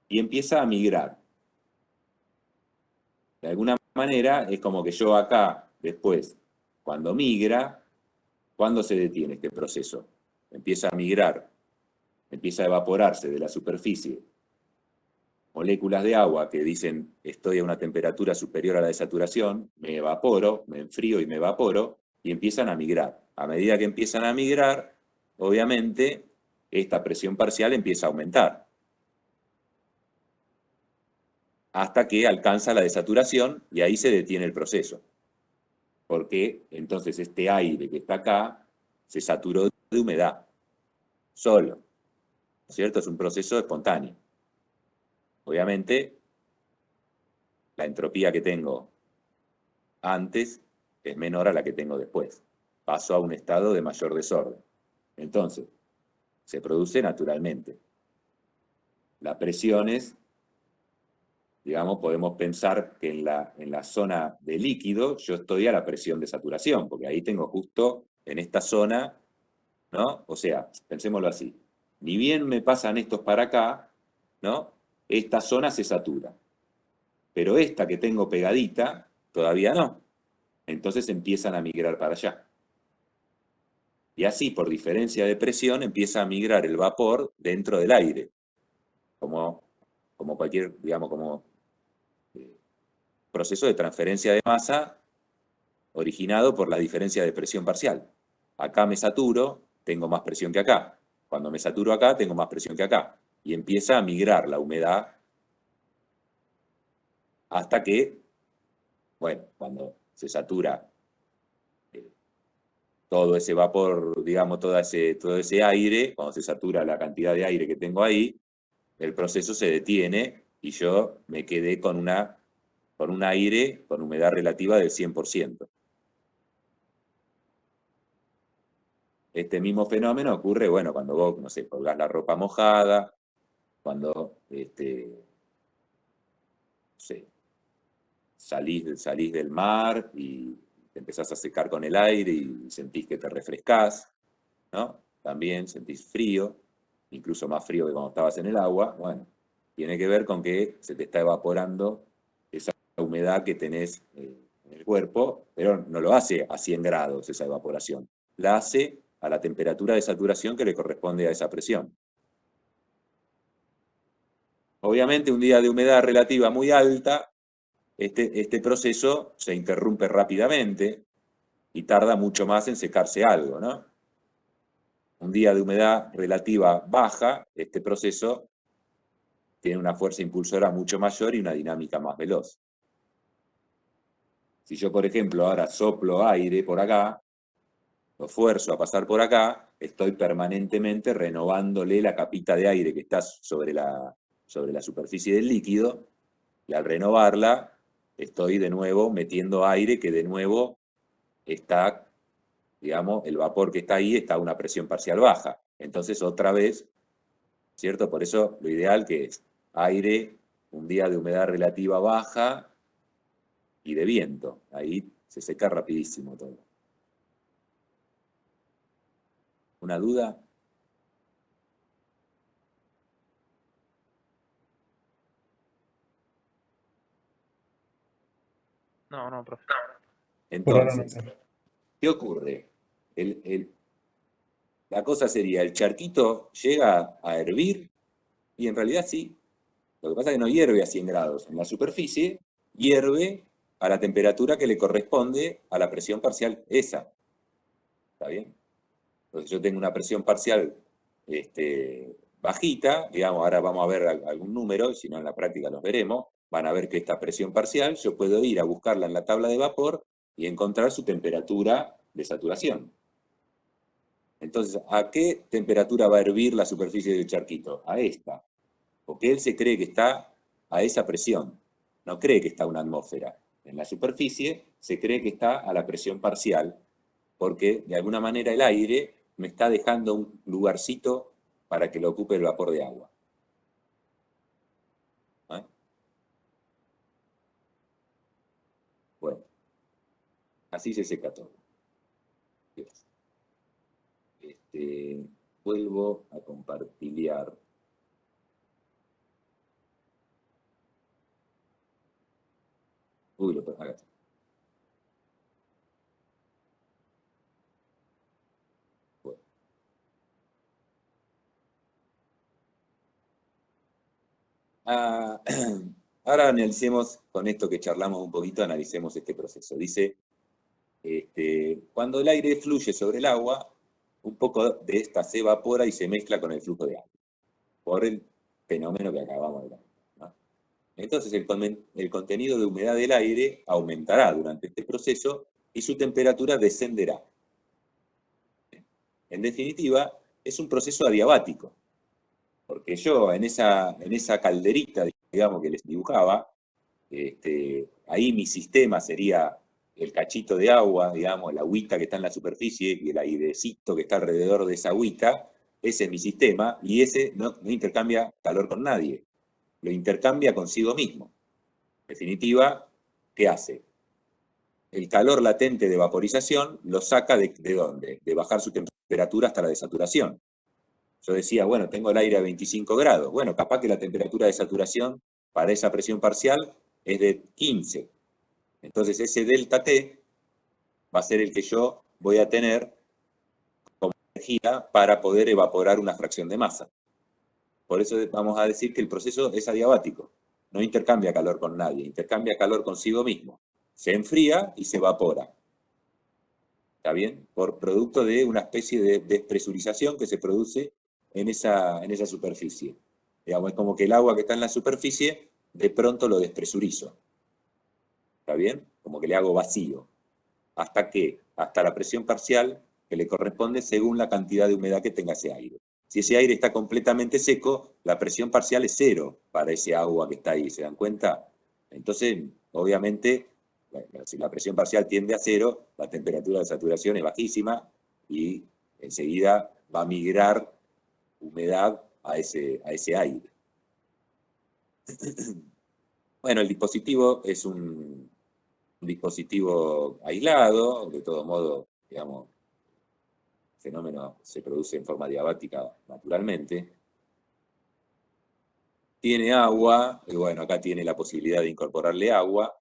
Y empieza a migrar. De alguna manera es como que yo acá, después, cuando migra, ¿cuándo se detiene este proceso? Empieza a migrar, empieza a evaporarse de la superficie moléculas de agua que dicen estoy a una temperatura superior a la de saturación, me evaporo, me enfrío y me evaporo, y empiezan a migrar. A medida que empiezan a migrar, obviamente, esta presión parcial empieza a aumentar. Hasta que alcanza la desaturación y ahí se detiene el proceso. Porque entonces este aire que está acá se saturó de humedad, solo. ¿No es cierto? Es un proceso espontáneo. Obviamente, la entropía que tengo antes es menor a la que tengo después. Paso a un estado de mayor desorden. Entonces, se produce naturalmente. Las presiones, digamos, podemos pensar que en la zona de líquido yo estoy a la presión de saturación, porque ahí tengo justo en esta zona, ¿no? O sea, pensémoslo así. Ni bien me pasan estos para acá, ¿no? Esta zona se satura. Pero esta que tengo pegadita, todavía no. Entonces empiezan a migrar para allá. Y así, por diferencia de presión, empieza a migrar el vapor dentro del aire. Como cualquier, digamos, como proceso de transferencia de masa originado por la diferencia de presión parcial. Acá me saturo, tengo más presión que acá. Cuando me saturo acá, tengo más presión que acá. Y empieza a migrar la humedad hasta que, bueno, cuando se satura todo ese vapor, digamos, todo ese aire, cuando se satura la cantidad de aire que tengo ahí, el proceso se detiene y yo me quedé con un aire con humedad relativa del 100%. Este mismo fenómeno ocurre, bueno, cuando vos, no sé, colgás la ropa mojada, cuando, no sé, salís del mar y te empezás a secar con el aire y sentís que te refrescás, ¿no? También sentís frío, incluso más frío que cuando estabas en el agua. Bueno, tiene que ver con que se te está evaporando esa humedad que tenés en el cuerpo, pero no lo hace a 100 grados esa evaporación. La hace a la temperatura de saturación que le corresponde a esa presión. Obviamente, un día de humedad relativa muy alta, este proceso se interrumpe rápidamente y tarda mucho más en secarse algo, ¿no? Un día de humedad relativa baja, este proceso tiene una fuerza impulsora mucho mayor y una dinámica más veloz. Si yo, por ejemplo, ahora soplo aire por acá, lo fuerzo a pasar por acá, estoy permanentemente renovándole la capita de aire que está sobre la superficie del líquido, y al renovarla, estoy de nuevo metiendo aire que de nuevo está, digamos, el vapor que está ahí está a una presión parcial baja. Entonces, otra vez, ¿cierto? Por eso lo ideal que es aire, un día de humedad relativa baja y de viento. Ahí se seca rapidísimo todo. ¿Una duda? No, profe. Por ahora no. Entonces, ¿qué ocurre? La cosa sería, el charquito llega a hervir, y en realidad sí. Lo que pasa es que no hierve a 100 grados. En la superficie hierve a la temperatura que le corresponde a la presión parcial esa. ¿Está bien? Entonces yo tengo una presión parcial bajita, digamos, ahora vamos a ver algún número, y si no en la práctica los veremos, van a ver que esta presión parcial yo puedo ir a buscarla en la tabla de vapor y encontrar su temperatura de saturación. Entonces, ¿a qué temperatura va a hervir la superficie del charquito? A esta. Porque él se cree que está a esa presión, no cree que está a una atmósfera. En la superficie se cree que está a la presión parcial, porque de alguna manera el aire me está dejando un lugarcito para que lo ocupe el vapor de agua. ¿Eh? Bueno, así se seca todo. Vuelvo a compartir. Uy, acá está. Bueno. Ahora analicemos, con esto que charlamos un poquito, analicemos este proceso. Dice, cuando el aire fluye sobre el agua, un poco de esta se evapora y se mezcla con el flujo de agua, por el fenómeno que acabamos de ver, ¿no? Entonces el contenido de humedad del aire aumentará durante este proceso y su temperatura descenderá. En definitiva, es un proceso adiabático, porque yo en esa calderita, digamos, que les dibujaba, ahí mi sistema sería el cachito de agua, digamos, la agüita que está en la superficie y el airecito que está alrededor de esa agüita. Ese es mi sistema, y ese no intercambia calor con nadie, lo intercambia consigo mismo. En definitiva, ¿qué hace? El calor latente de vaporización lo saca ¿de dónde? De bajar su temperatura hasta la desaturación. Yo decía, bueno, tengo el aire a 25 grados. Bueno, capaz que la temperatura de saturación para esa presión parcial es de 15. Entonces ese delta T va a ser el que yo voy a tener como energía para poder evaporar una fracción de masa. Por eso vamos a decir que el proceso es adiabático. No intercambia calor con nadie, intercambia calor consigo mismo. Se enfría y se evapora. ¿Está bien? Por producto de una especie de despresurización que se produce en esa superficie. Digamos, es como que el agua que está en la superficie, de pronto lo despresurizo. ¿Está bien? Como que le hago vacío. ¿Hasta qué? Hasta la presión parcial que le corresponde según la cantidad de humedad que tenga ese aire. Si ese aire está completamente seco, la presión parcial es 0 para ese agua que está ahí, ¿se dan cuenta? Entonces, obviamente, bueno, si la presión parcial tiende a 0, la temperatura de saturación es bajísima y enseguida va a migrar humedad a ese aire. Bueno, el dispositivo es un dispositivo aislado, de todo modo, digamos, el fenómeno se produce en forma diabática naturalmente. Tiene agua, y bueno, acá tiene la posibilidad de incorporarle agua,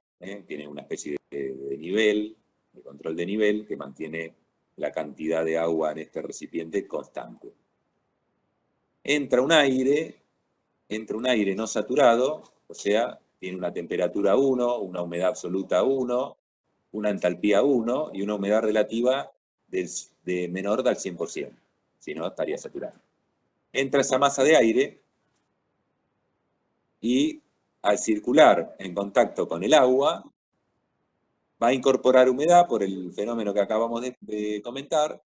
tiene una especie de nivel, de control de nivel, que mantiene la cantidad de agua en este recipiente constante. Entra un aire no saturado, o sea, tiene una temperatura 1, una humedad absoluta 1, una entalpía 1 y una humedad relativa de menor del 100%, si no estaría saturado. Entra esa masa de aire y al circular en contacto con el agua, va a incorporar humedad por el fenómeno que acabamos de comentar,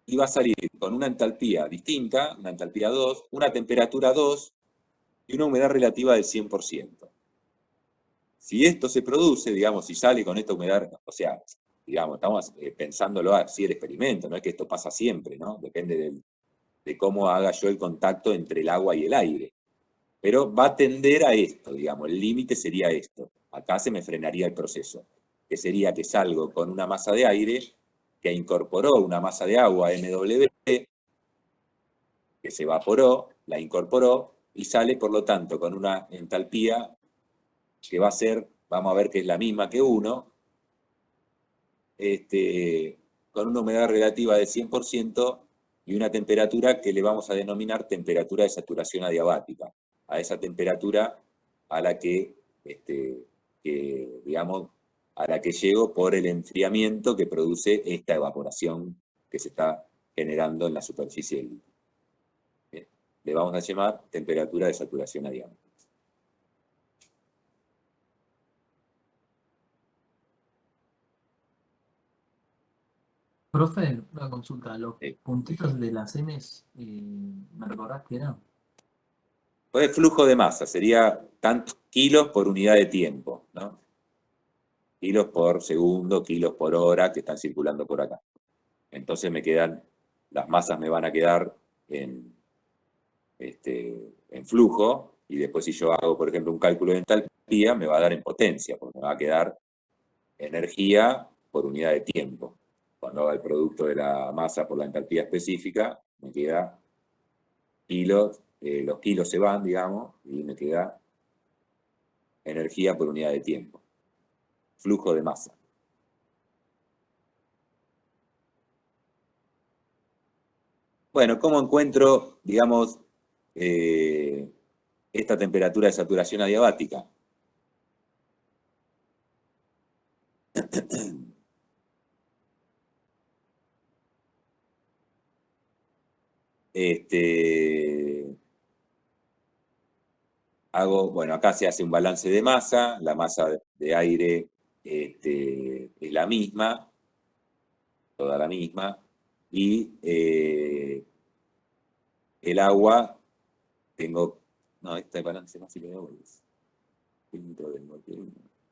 y va a salir con una entalpía distinta, una entalpía 2, una temperatura 2 y una humedad relativa del 100%. Si esto se produce, digamos, si sale con esta humedad, o sea, digamos, estamos pensándolo así el experimento, no es que esto pasa siempre, ¿no? Depende de cómo haga yo el contacto entre el agua y el aire. Pero va a tender a esto, digamos, el límite sería esto. Acá se me frenaría el proceso, que sería que salgo con una masa de aire que incorporó una masa de agua MW, que se evaporó, la incorporó, y sale, por lo tanto, con una entalpía que va a ser, vamos a ver que es la misma que 1, con una humedad relativa de 100% y una temperatura que le vamos a denominar temperatura de saturación adiabática, a esa temperatura a la que, digamos, a la que llego por el enfriamiento que produce esta evaporación que se está generando en la superficie del líquido. Le vamos a llamar temperatura de saturación adiabática. Profe, una consulta. Los Sí. puntitos de las M's, ¿me recordás qué eran? Pues flujo de masa, sería tantos kilos por unidad de tiempo, ¿no? Kilos por segundo, kilos por hora que están circulando por acá. Entonces las masas me van a quedar en flujo, y después si yo hago, por ejemplo, un cálculo de entalpía, me va a dar en potencia, porque me va a quedar energía por unidad de tiempo. Cuando haga el producto de la masa por la entalpía específica, me queda kilos, los kilos se van, digamos, y me queda energía por unidad de tiempo. Flujo de masa. Bueno, ¿cómo encuentro, digamos, esta temperatura de saturación adiabática? Bueno, acá se hace un balance de masa, la masa de aire es la misma, toda la misma, y el agua, no, este balance más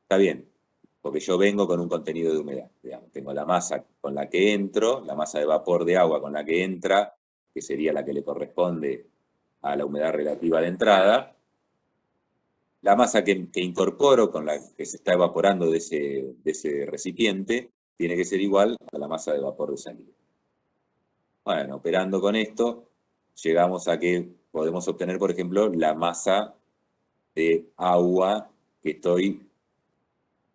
está bien, porque yo vengo con un contenido de humedad, digamos. Tengo la masa con la que entro, la masa de vapor de agua con la que entra, que sería la que le corresponde a la humedad relativa de entrada, la masa que incorporo con la que se está evaporando de ese recipiente, tiene que ser igual a la masa de vapor de salida. Bueno, operando con esto, llegamos a que podemos obtener, por ejemplo, la masa de agua que estoy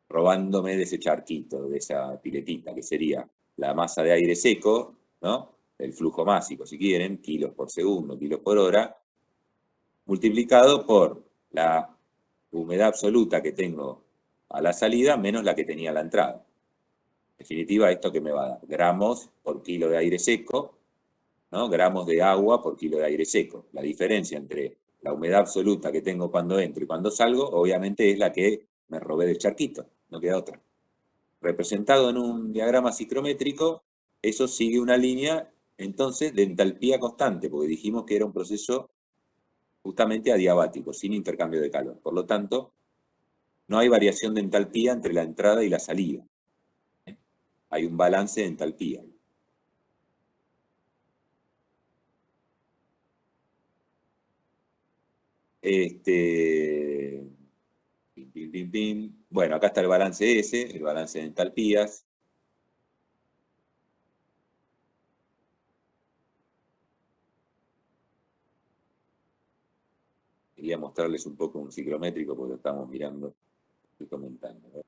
robándome de ese charquito, de esa piletita, que sería la masa de aire seco, ¿no? El flujo másico, si quieren, kilos por segundo, kilos por hora, multiplicado por la humedad absoluta que tengo a la salida menos la que tenía a la entrada. En definitiva, ¿esto que me va a dar? Gramos por kilo de aire seco, ¿no? Gramos de agua por kilo de aire seco. La diferencia entre la humedad absoluta que tengo cuando entro y cuando salgo, obviamente es la que me robé del charquito, no queda otra. Representado en un diagrama ciclométrico, eso sigue una línea entonces de entalpía constante, porque dijimos que era un proceso justamente adiabático, sin intercambio de calor. Por lo tanto, no hay variación de entalpía entre la entrada y la salida. Hay un balance de entalpía. Bueno, acá está el balance S, el balance de entalpías. Quería mostrarles un poco un ciclométrico porque lo estamos mirando y comentando, ¿no?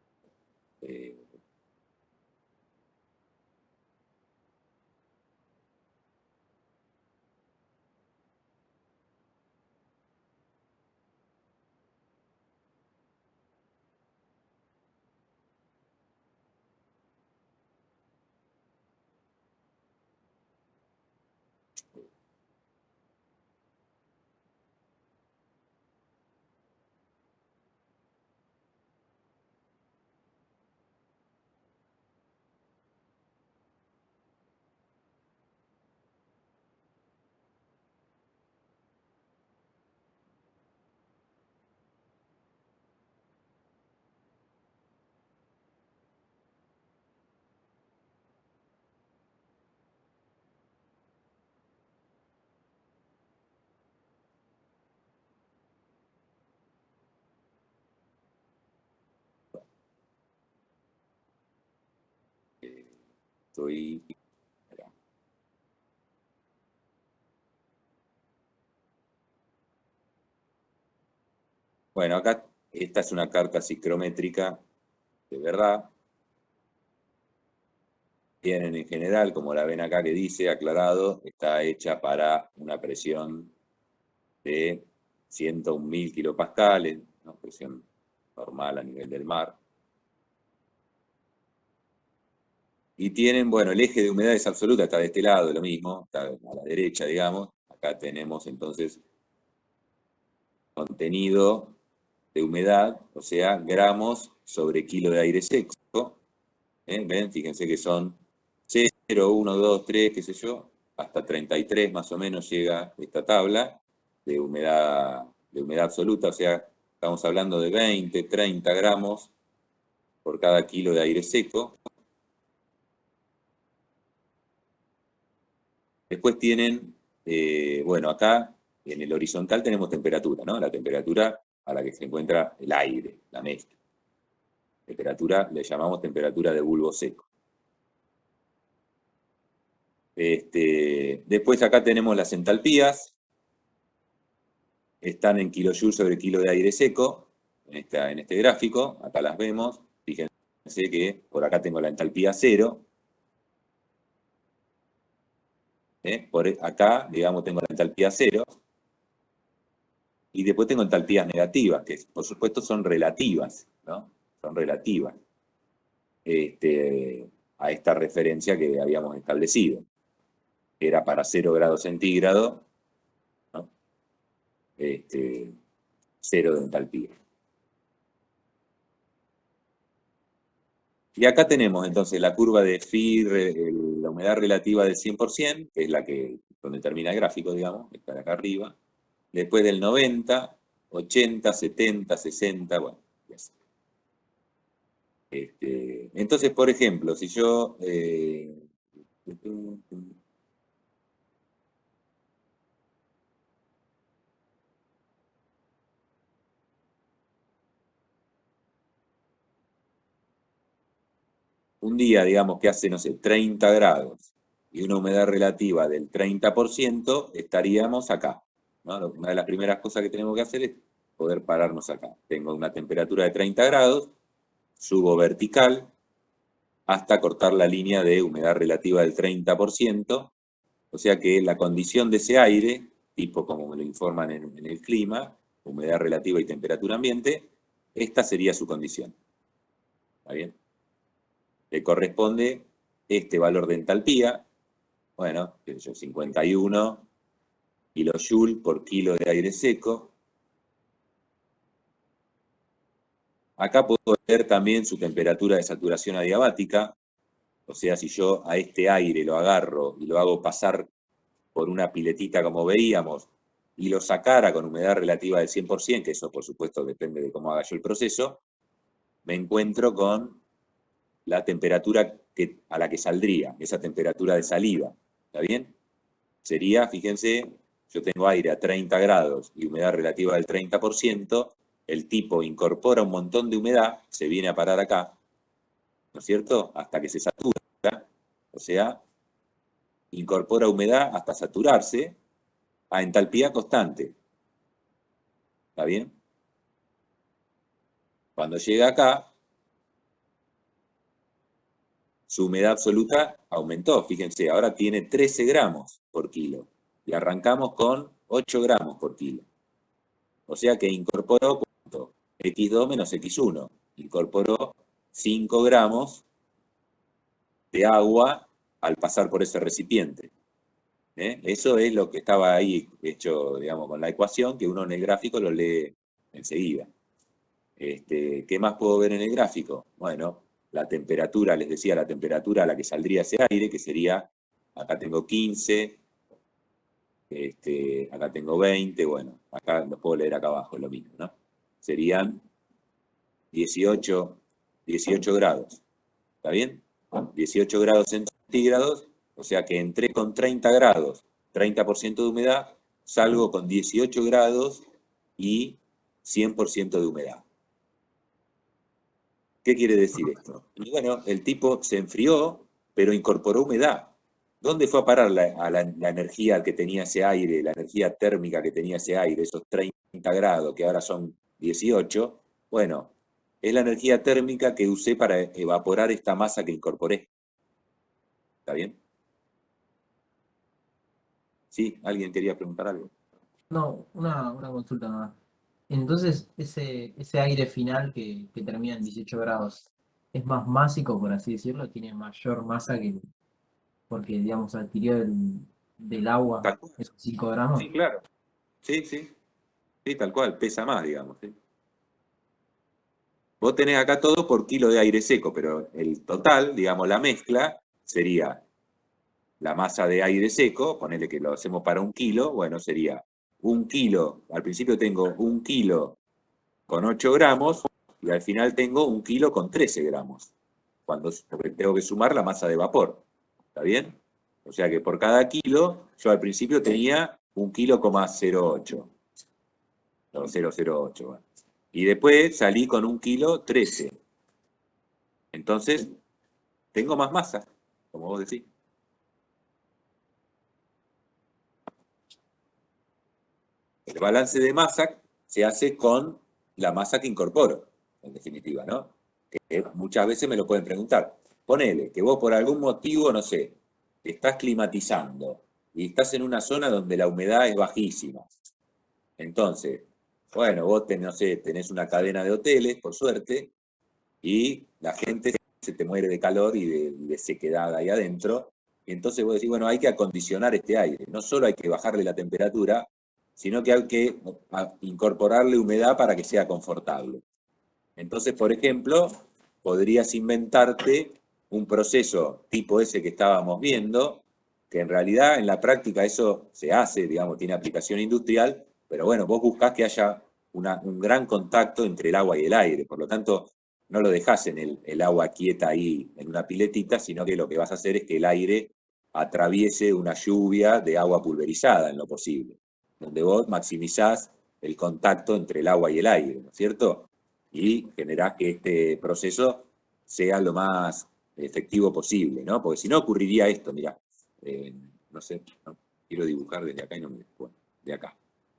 Estoy... Bueno, acá esta es una carta ciclométrica de verdad. Tienen en general, como la ven acá que dice, aclarado, está hecha para una presión de 101.000 kilopascales, una presión normal a nivel del mar. Y tienen, bueno, el eje de humedades absoluta está de este lado, lo mismo, está a la derecha, digamos. Acá tenemos entonces contenido de humedad, o sea, gramos sobre kilo de aire seco. ¿Ven? Fíjense que son 0, 1, 2, 3, qué sé yo, hasta 33 más o menos llega esta tabla de humedad absoluta, o sea, estamos hablando de 20, 30 gramos por cada kilo de aire seco. Después tienen, bueno, acá en el horizontal tenemos temperatura, ¿no? La temperatura a la que se encuentra el aire, la mezcla. Temperatura, le llamamos temperatura de bulbo seco. Después acá tenemos las entalpías. Están en kilojoules sobre kilo de aire seco, en este gráfico. Acá las vemos. Fíjense que por acá tengo la entalpía 0. Por acá, digamos, tengo la entalpía 0. Y después tengo entalpías negativas, que por supuesto son relativas, ¿no? Son relativas a esta referencia que habíamos establecido. Era para 0 grados centígrados, ¿no? 0 de entalpía. Y acá tenemos entonces la curva de Phi, la humedad relativa del 100%, que es la que, donde termina el gráfico, digamos, está acá arriba. Después del 90, 80, 70, 60, bueno, ya sé. Entonces, por ejemplo, si yo... un día, digamos, que hace, no sé, 30 grados y una humedad relativa del 30%, estaríamos acá, ¿no? Una de las primeras cosas que tenemos que hacer es poder pararnos acá. Tengo una temperatura de 30 grados, subo vertical hasta cortar la línea de humedad relativa del 30%, o sea que la condición de ese aire, tipo como me lo informan en el clima, humedad relativa y temperatura ambiente, esta sería su condición. ¿Está bien? Le corresponde este valor de entalpía, bueno, 51 kilojoules por kilo de aire seco. Acá puedo ver también su temperatura de saturación adiabática, O sea, si yo a este aire lo agarro y lo hago pasar por una piletita como veíamos, y lo sacara con humedad relativa del 100%, que eso por supuesto depende de cómo haga yo el proceso, me encuentro con la temperatura a la que saldría, esa temperatura de salida. ¿Está bien? Sería, fíjense, yo tengo aire a 30 grados y humedad relativa del 30%, el tipo incorpora un montón de humedad, se viene a parar acá, ¿no es cierto? Hasta que se satura, o sea, incorpora humedad hasta saturarse a entalpía constante. ¿Está bien? Cuando llega acá, su humedad absoluta aumentó. Fíjense, ahora tiene 13 gramos por kilo. Y arrancamos con 8 gramos por kilo. O sea que incorporó, ¿cuánto? X2 menos X1. Incorporó 5 gramos de agua al pasar por ese recipiente. Eso es lo que estaba ahí hecho, digamos, con la ecuación, que uno en el gráfico lo lee enseguida. ¿Qué más puedo ver en el gráfico? Bueno, la temperatura, les decía, la temperatura a la que saldría ese aire, que sería, acá tengo 15, acá tengo 20, bueno, acá lo puedo leer acá abajo, es lo mismo, ¿no? Serían 18 grados, ¿está bien? 18 grados centígrados, o sea que entré con 30 grados, 30% de humedad, salgo con 18 grados y 100% de humedad. ¿Qué quiere decir esto? Y bueno, el tipo se enfrió, pero incorporó humedad. ¿Dónde fue a parar la energía que tenía ese aire, la energía térmica que tenía ese aire, esos 30 grados, que ahora son 18? Bueno, es la energía térmica que usé para evaporar esta masa que incorporé. ¿Está bien? ¿Sí? ¿Alguien quería preguntar algo? No, una consulta más. Entonces, ese aire final que termina en 18 grados, ¿es más másico, por así decirlo? ¿Tiene mayor masa que, porque, digamos, adquirió del agua Tal cual. esos 5 gramos? Sí, claro. Sí, sí. Sí, tal cual. Pesa más, digamos. ¿Sí? Vos tenés acá todo por kilo de aire seco, pero el total, digamos, la mezcla sería la masa de aire seco, ponele que lo hacemos para 1 kilo, bueno, sería 1 kilo, al principio tengo 1 kilo con 8 gramos y al final tengo 1 kilo con 13 gramos, porque tengo que sumar la masa de vapor, ¿está bien? O sea que por cada kilo, yo al principio tenía 1 kilo, 0,08, no, 0,08, bueno. Y después salí con 1 kilo 13. Entonces, tengo más masa, como vos decís. El balance de masa se hace con la masa que incorporo, en definitiva, ¿no? Que muchas veces me lo pueden preguntar. Ponele que vos por algún motivo, no sé, te estás climatizando y estás en una zona donde la humedad es bajísima. Entonces, bueno, vos no sé, tenés una cadena de hoteles, por suerte, y la gente se te muere de calor y de sequedad ahí adentro. Y entonces vos decís, bueno, hay que acondicionar este aire. No solo hay que bajarle la temperatura, sino que hay que incorporarle humedad para que sea confortable. Entonces, por ejemplo, podrías inventarte un proceso tipo ese que estábamos viendo, que en realidad en la práctica eso se hace, digamos, tiene aplicación industrial, pero bueno, vos buscás que haya un gran contacto entre el agua y el aire, por lo tanto, no lo dejás en el agua quieta ahí en una piletita, sino que lo que vas a hacer es que el aire atraviese una lluvia de agua pulverizada en lo posible, donde vos maximizás el contacto entre el agua y el aire, ¿no es cierto? Y generás que este proceso sea lo más efectivo posible, ¿no? Porque si no ocurriría esto, mirá, no sé, no, quiero dibujar desde acá y no me... Bueno, de acá.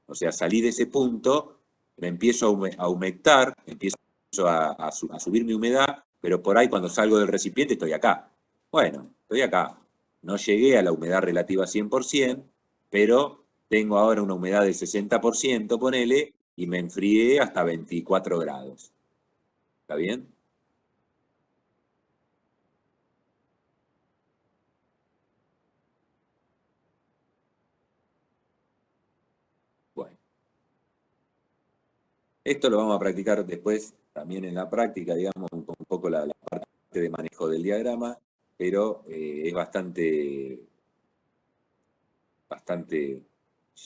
O sea, salí de ese punto, me empiezo a humectar, empiezo a subir mi humedad, pero por ahí cuando salgo del recipiente estoy acá. Bueno, estoy acá. No llegué a la humedad relativa 100%, pero tengo ahora una humedad del 60%, ponele, y me enfrié hasta 24 grados. ¿Está bien? Bueno. Esto lo vamos a practicar después también en la práctica, digamos, un poco la parte de manejo del diagrama. pero es bastante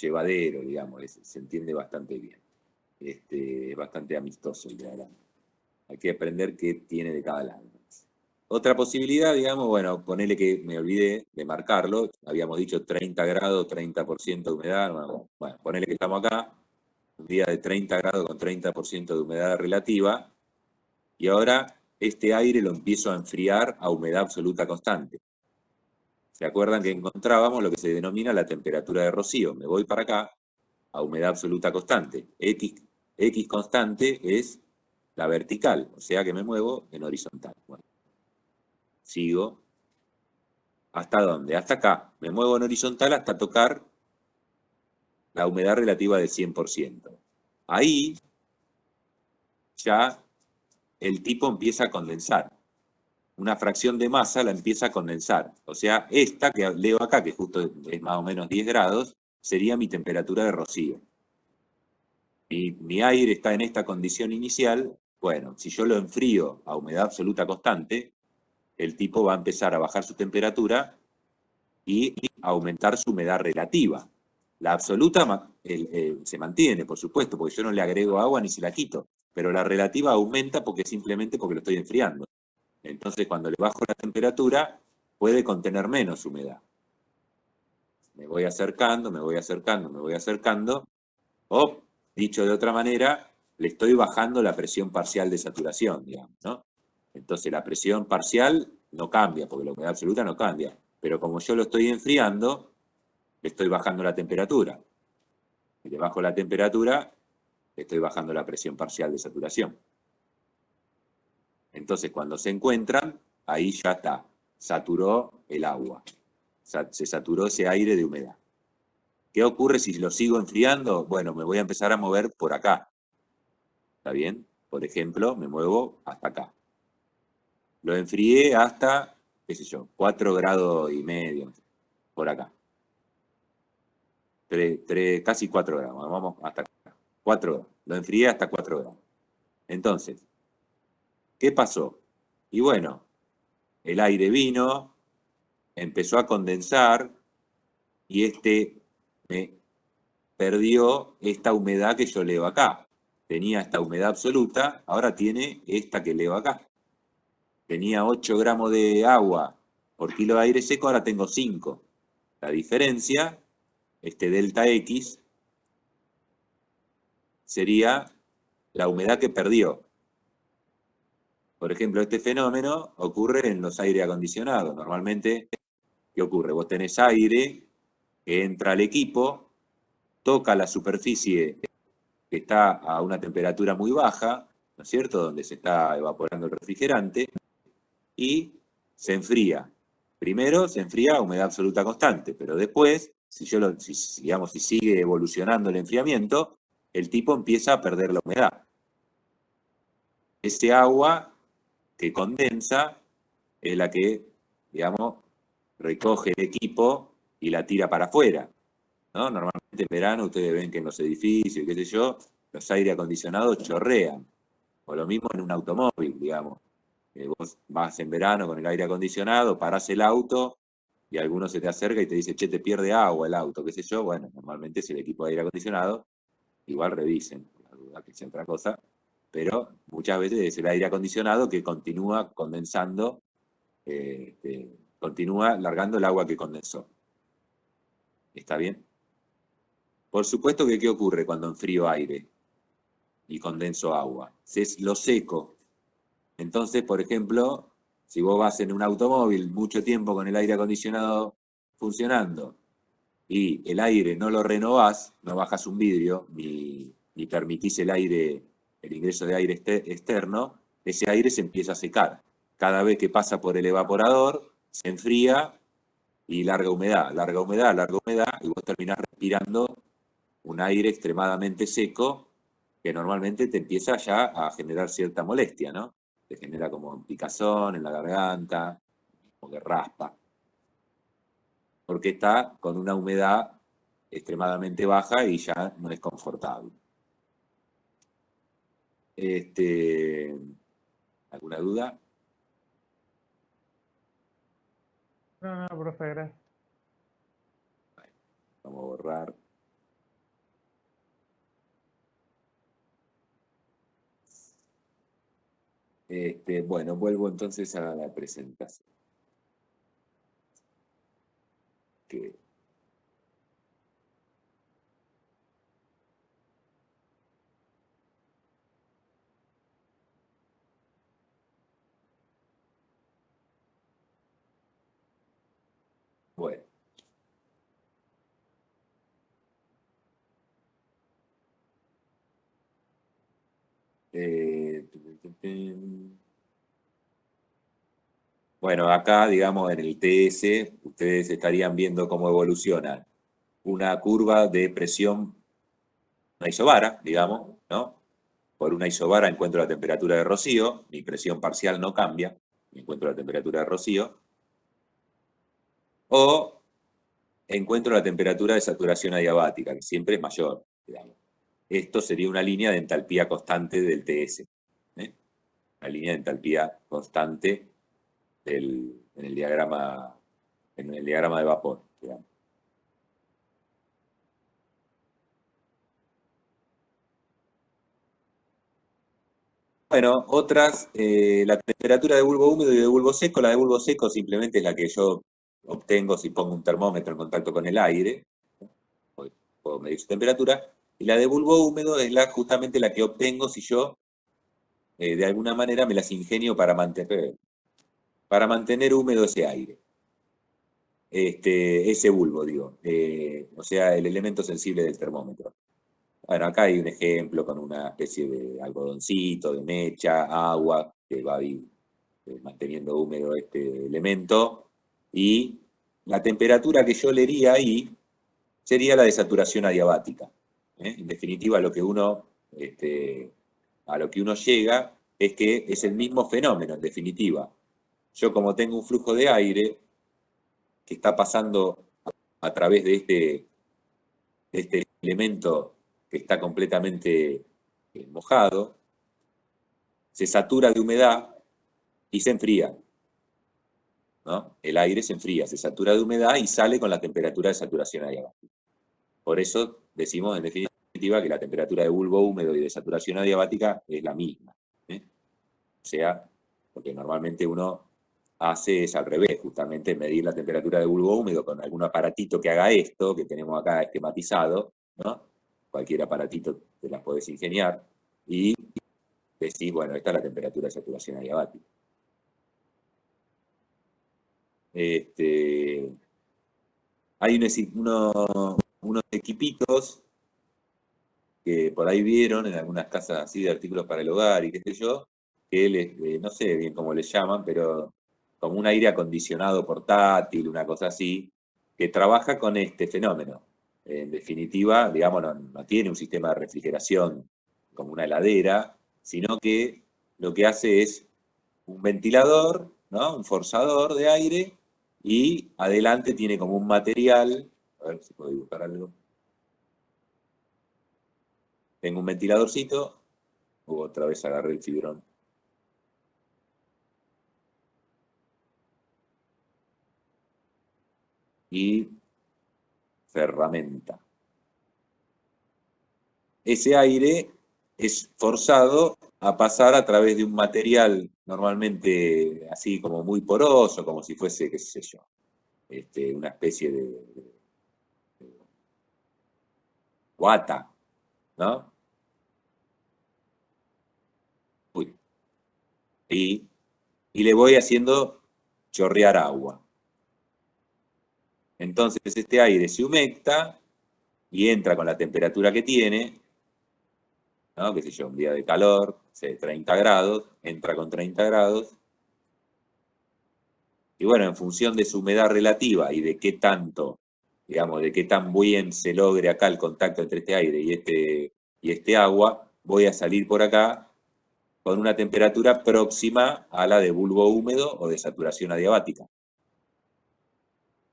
llevadero, digamos, se entiende bastante bien. Es bastante amistoso el diagrama. Hay que aprender qué tiene de cada lado. Otra posibilidad, digamos, bueno, ponele que me olvidé de marcarlo, habíamos dicho 30 grados, 30% de humedad, bueno, ponele que estamos acá, un día de 30 grados con 30% de humedad relativa, y ahora este aire lo empiezo a enfriar a humedad absoluta constante. ¿Se acuerdan que encontrábamos lo que se denomina la temperatura de rocío? Me voy para acá a humedad absoluta constante. X constante es la vertical, o sea que me muevo en horizontal. Bueno, sigo. ¿Hasta dónde? Hasta acá. Me muevo en horizontal hasta tocar la humedad relativa del 100%. Ahí ya el tipo empieza a condensar. Una fracción de masa la empieza a condensar. O sea, esta que leo acá, que justo es más o menos 10 grados, sería mi temperatura de rocío. Y mi aire está en esta condición inicial. Bueno, si yo lo enfrío a humedad absoluta constante, el tipo va a empezar a bajar su temperatura y aumentar su humedad relativa. La absoluta se mantiene, por supuesto, porque yo no le agrego agua ni se la quito, pero la relativa aumenta simplemente porque lo estoy enfriando. Entonces, cuando le bajo la temperatura, puede contener menos humedad. Me voy acercando, me voy acercando, me voy acercando, o, dicho de otra manera, le estoy bajando la presión parcial de saturación, digamos, ¿no? Entonces, la presión parcial no cambia, porque la humedad absoluta no cambia. Pero como yo lo estoy enfriando, le estoy bajando la temperatura. Si le bajo la temperatura, le estoy bajando la presión parcial de saturación. Entonces, cuando se encuentran, ahí ya está. Saturó el agua. Se saturó ese aire de humedad. ¿Qué ocurre si lo sigo enfriando? Bueno, me voy a empezar a mover por acá. ¿Está bien? Por ejemplo, me muevo hasta acá. Lo enfrié hasta, qué sé yo, 4 grados y medio, por acá. Casi 4 grados, vamos hasta acá. 4 grados. Lo enfrié hasta 4 grados. Entonces, ¿qué pasó? Y bueno, el aire vino, empezó a condensar y me perdió esta humedad que yo leo acá. Tenía esta humedad absoluta, ahora tiene esta que leo acá. Tenía 8 gramos de agua por kilo de aire seco, ahora tengo 5. La diferencia, este delta X, sería la humedad que perdió. Por ejemplo, este fenómeno ocurre en los aire acondicionados. Normalmente, ¿qué ocurre? Vos tenés aire que entra al equipo, toca la superficie que está a una temperatura muy baja, ¿no es cierto?, donde se está evaporando el refrigerante, y se enfría. Primero se enfría a humedad absoluta constante, pero después, si sigue evolucionando el enfriamiento, el tipo empieza a perder la humedad. Ese agua que condensa es la que, digamos, recoge el equipo y la tira para afuera, ¿no? Normalmente en verano ustedes ven que en los edificios, qué sé yo, los aire acondicionados chorrean. O lo mismo en un automóvil, digamos. Vos vas en verano con el aire acondicionado, parás el auto y alguno se te acerca y te dice, che, te pierde agua el auto, qué sé yo. Bueno, normalmente es el equipo de aire acondicionado, igual revisen, por la duda que sea otra cosa, pero muchas veces es el aire acondicionado que continúa condensando, continúa largando el agua que condensó. ¿Está bien? Por supuesto que ¿qué ocurre cuando enfrío aire y condenso agua? Lo seco. Entonces, por ejemplo, si vos vas en un automóvil mucho tiempo con el aire acondicionado funcionando y el aire no lo renovás, no bajás un vidrio, ni permitís el ingreso de aire externo, ese aire se empieza a secar. Cada vez que pasa por el evaporador, se enfría y larga humedad, y vos terminás respirando un aire extremadamente seco que normalmente te empieza ya a generar cierta molestia, ¿no? Te genera como picazón en la garganta, como que raspa. Porque está con una humedad extremadamente baja y ya no es confortable. ¿Alguna duda? No, profe, gracias. Vamos a borrar. Bueno, vuelvo entonces a la presentación. Que bueno. Bueno, acá, digamos, en el TS, ustedes estarían viendo cómo evoluciona una curva de presión, una isobara, digamos, ¿no? Por una isobara encuentro la temperatura de rocío, mi presión parcial no cambia, encuentro la temperatura de rocío, o encuentro la temperatura de saturación adiabática, que siempre es mayor, digamos. Esto sería una línea de entalpía constante del TS, ¿eh? Una línea de entalpía constante en el diagrama de vapor, digamos. Bueno, otras, la temperatura de bulbo húmedo y de bulbo seco. La de bulbo seco simplemente es la que yo obtengo si pongo un termómetro en contacto con el aire, puedo medir su temperatura, y la de bulbo húmedo es justamente la que obtengo si yo, de alguna manera, me las ingenio para mantener húmedo ese aire. Ese bulbo, digo, o sea, el elemento sensible del termómetro. Bueno, acá hay un ejemplo con una especie de algodoncito, de mecha, agua, que va manteniendo húmedo este elemento, y la temperatura que yo leería ahí sería la de saturación adiabática. En definitiva, a lo que uno llega es que es el mismo fenómeno, en definitiva. Yo, como tengo un flujo de aire que está pasando a través de este elemento que está completamente mojado, se satura de humedad y se enfría, ¿no? El aire se enfría, se satura de humedad y sale con la temperatura de saturación adiabática. Por eso decimos, en definitiva, que la temperatura de bulbo húmedo y de saturación adiabática es la misma, ¿eh? O sea, lo que normalmente uno hace es al revés, justamente medir la temperatura de bulbo húmedo con algún aparatito que haga esto, que tenemos acá esquematizado, ¿no? Cualquier aparatito te las podés ingeniar, y decís, bueno, esta es la temperatura de saturación adiabática. Hay unos equipitos que por ahí vieron en algunas casas así de artículos para el hogar y qué sé yo, que no sé bien cómo les llaman, pero como un aire acondicionado portátil, una cosa así, que trabaja con este fenómeno. En definitiva, digamos, no tiene un sistema de refrigeración como una heladera, sino que lo que hace es un ventilador, ¿no? Un forzador de aire, y adelante tiene como un material, a ver si puedo dibujar algo. Tengo un ventiladorcito, otra vez agarré el fibrón. Y ferramenta. Ese aire es forzado a pasar a través de un material normalmente así como muy poroso, como si fuese, qué sé yo, una especie de guata, ¿no? Uy. Y le voy haciendo chorrear agua. Entonces este aire se humecta y entra con la temperatura que tiene, ¿no? Qué sé yo, un día de calor, 30 grados, entra con 30 grados. Y bueno, en función de su humedad relativa y de qué tanto, digamos, de qué tan bien se logre acá el contacto entre este aire y este agua, voy a salir por acá con una temperatura próxima a la de bulbo húmedo o de saturación adiabática.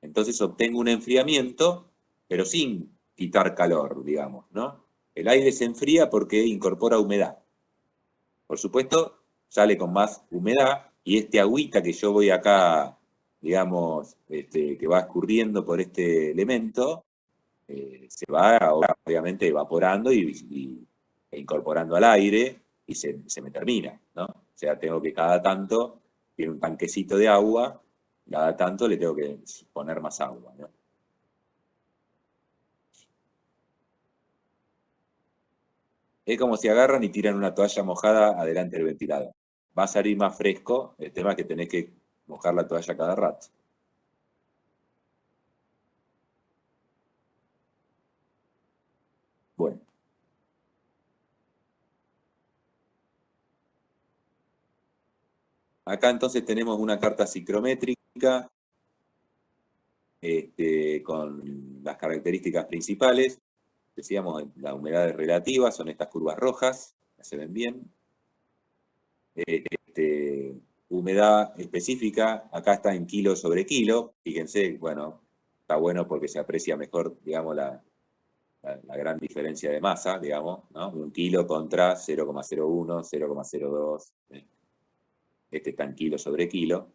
Entonces obtengo un enfriamiento, pero sin quitar calor, digamos, ¿no? El aire se enfría porque incorpora humedad. Por supuesto, sale con más humedad, y este agüita que yo voy acá digamos, que va escurriendo por este elemento, se va obviamente evaporando e incorporando al aire y se me termina, ¿no? O sea, tengo que cada tanto, tiene un tanquecito de agua, cada tanto le tengo que poner más agua, ¿no? Es como si agarran y tiran una toalla mojada adelante del ventilador. Va a salir más fresco, el tema es que tenés que mojar la toalla cada rato. Bueno. Acá entonces tenemos una carta psicométrica con las características principales. Decíamos, la humedad es relativa, son estas curvas rojas, se ven bien. Humedad específica, acá está en kilo sobre kilo. Fíjense, bueno, está bueno porque se aprecia mejor, digamos, la gran diferencia de masa, digamos, ¿no? 1 kilo contra 0,01, 0,02. Este está en kilo sobre kilo.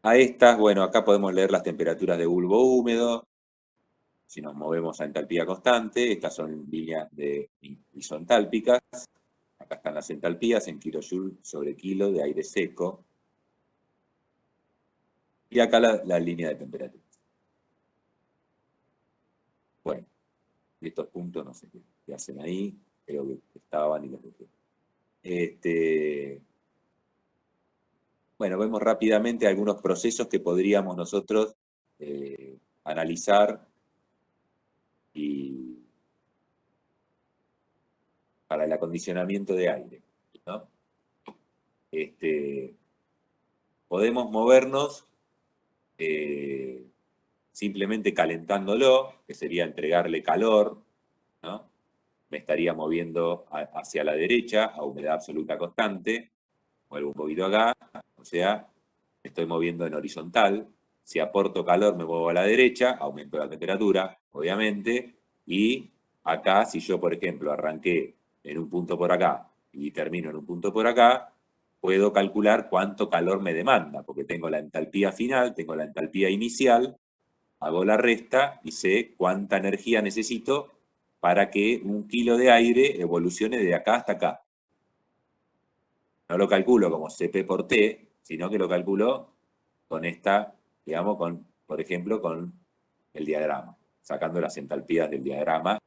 A estas, bueno, acá podemos leer las temperaturas de bulbo húmedo. Si nos movemos a entalpía constante, estas son líneas isentálpicas. Acá están las entalpías en kilojoule sobre kilo de aire seco. Y acá la línea de temperatura. Bueno, estos puntos no sé qué hacen ahí, creo que estaban y los dejé. Bueno, vemos rápidamente algunos procesos que podríamos nosotros analizar para el acondicionamiento de aire, ¿no? Podemos movernos simplemente calentándolo, que sería entregarle calor, ¿no? Me estaría moviendo hacia la derecha a humedad absoluta constante, vuelvo un poquito acá, o sea, me estoy moviendo en horizontal. Si aporto calor me muevo a la derecha, aumento la temperatura, obviamente, y acá, si yo, por ejemplo, arranqué en un punto por acá y termino en un punto por acá, puedo calcular cuánto calor me demanda, porque tengo la entalpía final, tengo la entalpía inicial, hago la resta y sé cuánta energía necesito para que 1 kilo de aire evolucione de acá hasta acá. No lo calculo como CP por T, sino que lo calculo con esta, digamos, por ejemplo, con el diagrama, sacando las entalpías del diagrama.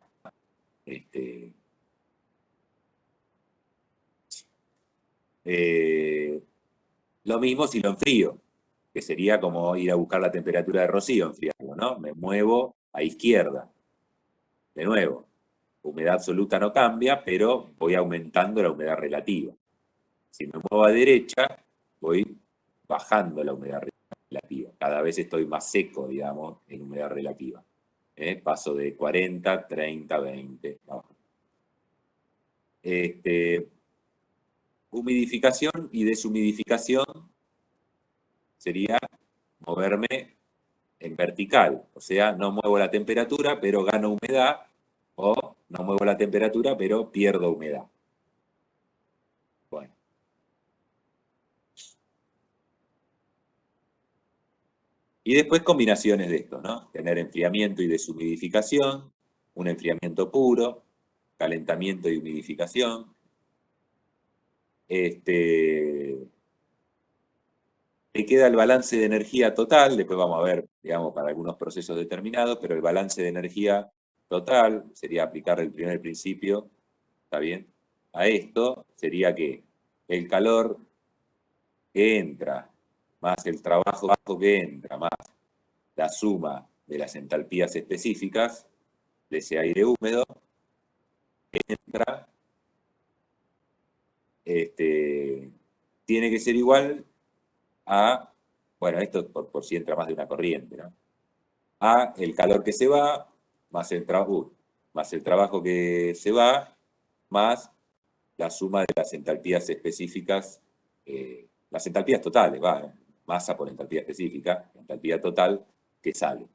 Lo mismo si lo enfrío, que sería como ir a buscar la temperatura de rocío, enfriarlo, ¿no? Me muevo a izquierda. De nuevo, humedad absoluta no cambia, pero voy aumentando la humedad relativa. Si me muevo a derecha, voy bajando la humedad relativa. Cada vez estoy más seco, digamos, en humedad relativa. Paso de 40, 30, 20. ¿No? Humidificación y deshumidificación sería moverme en vertical. O sea, no muevo la temperatura, pero gano humedad, o no muevo la temperatura, pero pierdo humedad. Bueno. Y después combinaciones de esto, ¿no? Tener enfriamiento y deshumidificación, un enfriamiento puro, calentamiento y humidificación. Me queda el balance de energía total, después vamos a ver, digamos, para algunos procesos determinados, pero el balance de energía total sería aplicar el primer principio, ¿está bien? A esto sería que el calor que entra, más el trabajo que entra, más la suma de las entalpías específicas de ese aire húmedo, entra, tiene que ser igual a, bueno, esto por si entra más de una corriente, ¿no? A el calor que se va, más el trabajo que se va, más la suma de las entalpías específicas, las entalpías totales, masa por entalpía específica, entalpía total que sale,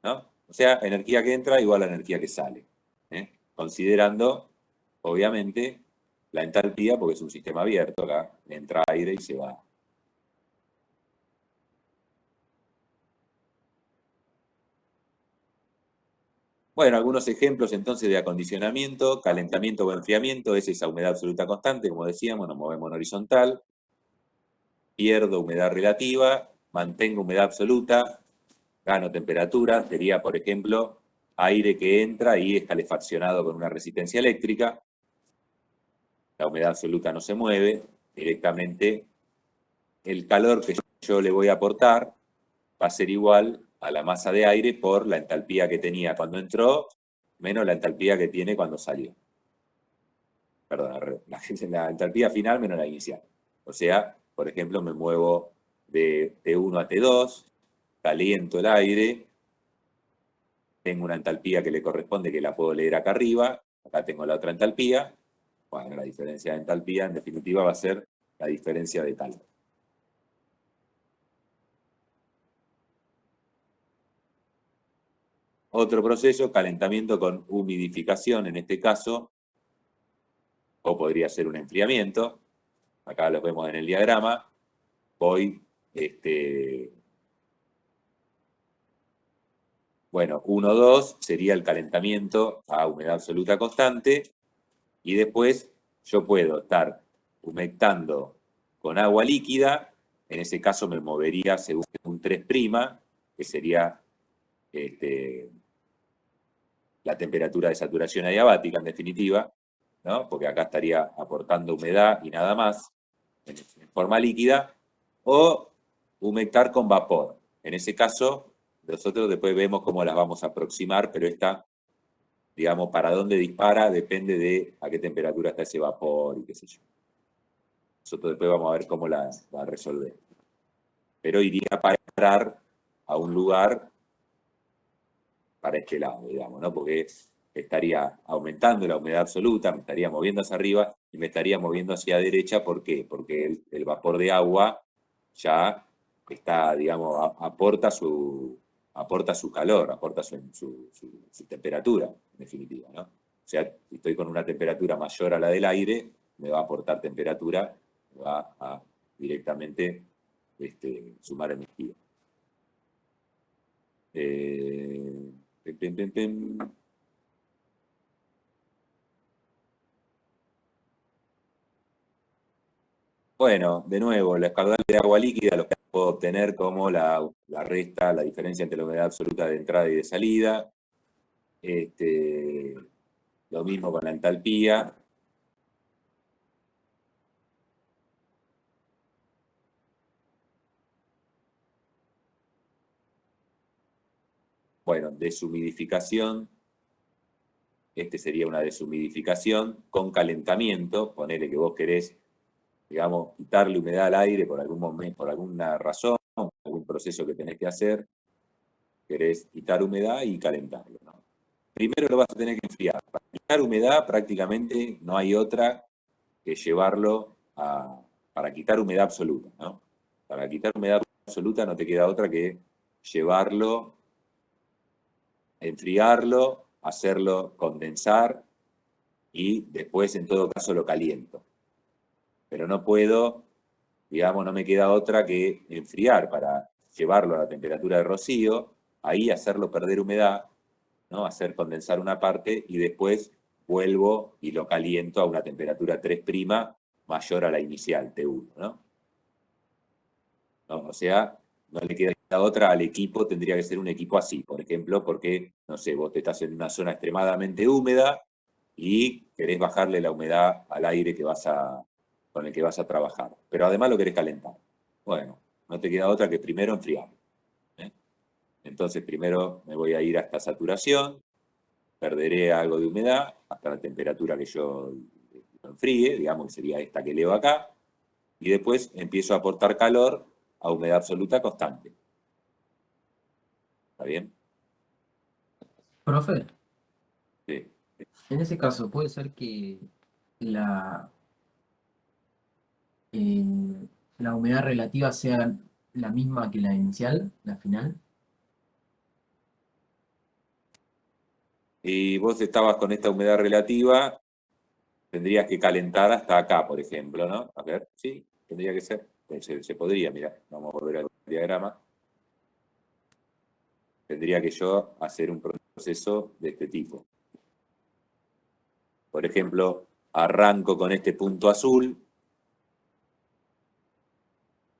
¿no? O sea, energía que entra igual a energía que sale, considerando, obviamente, la entalpía, porque es un sistema abierto, acá entra aire y se va. Bueno, algunos ejemplos entonces de acondicionamiento, calentamiento o enfriamiento, es esa humedad absoluta constante, como decíamos, nos movemos en horizontal, pierdo humedad relativa, mantengo humedad absoluta, gano temperatura, sería, por ejemplo, aire que entra y es calefaccionado con una resistencia eléctrica, la humedad absoluta no se mueve, directamente el calor que yo le voy a aportar va a ser igual a la masa de aire por la entalpía que tenía cuando entró, menos la entalpía que tiene cuando salió. Perdón, la entalpía final menos la inicial. O sea, por ejemplo, me muevo de T1 a T2, caliento el aire, tengo una entalpía que le corresponde, que la puedo leer acá arriba, acá tengo la otra entalpía. Bueno, la diferencia de entalpía en definitiva va a ser la diferencia de calor. Otro proceso, calentamiento con humidificación, en este caso, o podría ser un enfriamiento. Acá lo vemos en el diagrama. Voy, bueno, 1, 2 sería el calentamiento a humedad absoluta constante. Y después yo puedo estar humectando con agua líquida. En ese caso me movería según un 3', que sería la temperatura de saturación adiabática, en definitiva, ¿no? Porque acá estaría aportando humedad y nada más, en forma líquida, o humectar con vapor. En ese caso, nosotros después vemos cómo las vamos a aproximar, pero esta, digamos, para dónde dispara depende de a qué temperatura está ese vapor y qué sé yo. Nosotros después vamos a ver cómo la resolver. Pero iría a parar a un lugar para este lado, digamos, ¿no? Porque estaría aumentando la humedad absoluta, me estaría moviendo hacia arriba y me estaría moviendo hacia la derecha. ¿Por qué? Porque el vapor de agua ya está, digamos, aporta su calor, aporta su temperatura, en definitiva, ¿no? O sea, si estoy con una temperatura mayor a la del aire, me va a aportar temperatura, me va a directamente sumar energía. Bueno, de nuevo, la caudal de agua líquida lo que puedo obtener como la resta, la diferencia entre la humedad absoluta de entrada y de salida. Lo mismo con la entalpía. Bueno, deshumidificación. Sería una deshumidificación con calentamiento. Ponele que vos querés, digamos, quitarle humedad al aire por algún momento, por alguna razón, algún proceso que tenés que hacer. Querés quitar humedad y calentarlo, ¿no? Primero lo vas a tener que enfriar. Para quitar humedad prácticamente no hay otra que llevarlo para quitar humedad absoluta, ¿no? Para quitar humedad absoluta no te queda otra que llevarlo, enfriarlo, hacerlo condensar y después en todo caso lo caliento. Pero no puedo, digamos, no me queda otra que enfriar para llevarlo a la temperatura de rocío, ahí hacerlo perder humedad, ¿no? Hacer condensar una parte y después vuelvo y lo caliento a una temperatura 3' mayor a la inicial, T1, ¿no? O sea, no le queda otra al equipo, tendría que ser un equipo así, por ejemplo, porque, no sé, vos te estás en una zona extremadamente húmeda y querés bajarle la humedad al aire con el que vas a trabajar, pero además lo querés calentar. Bueno, no te queda otra que primero enfriar. Entonces primero me voy a ir hasta saturación, perderé algo de humedad hasta la temperatura que yo lo enfríe, digamos que sería esta que leo acá, y después empiezo a aportar calor a humedad absoluta constante. ¿Está bien? Profe, Sí. en ese caso puede ser que la, eh, la humedad relativa sea la misma que la inicial, la final. Y vos estabas con esta humedad relativa, tendrías que calentar hasta acá, por ejemplo, ¿no? A ver, sí, tendría que ser. Se podría, mira, vamos a volver al diagrama. Tendría que yo hacer un proceso proceso de este tipo. Por ejemplo, arranco con este punto azul,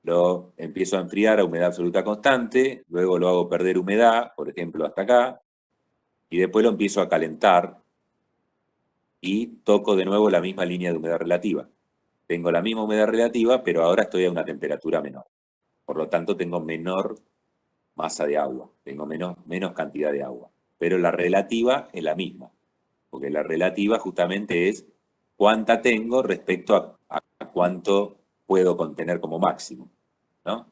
lo empiezo a enfriar a humedad absoluta constante, luego lo hago perder humedad, por ejemplo, hasta acá, y después lo empiezo a calentar y toco de nuevo la misma línea de humedad relativa. Tengo la misma humedad relativa, pero ahora estoy a una temperatura menor. Por lo tanto, tengo menor masa de agua, tengo menos cantidad de agua. Pero la relativa es la misma, porque la relativa justamente es cuánta tengo respecto a cuánto puedo contener como máximo, ¿no?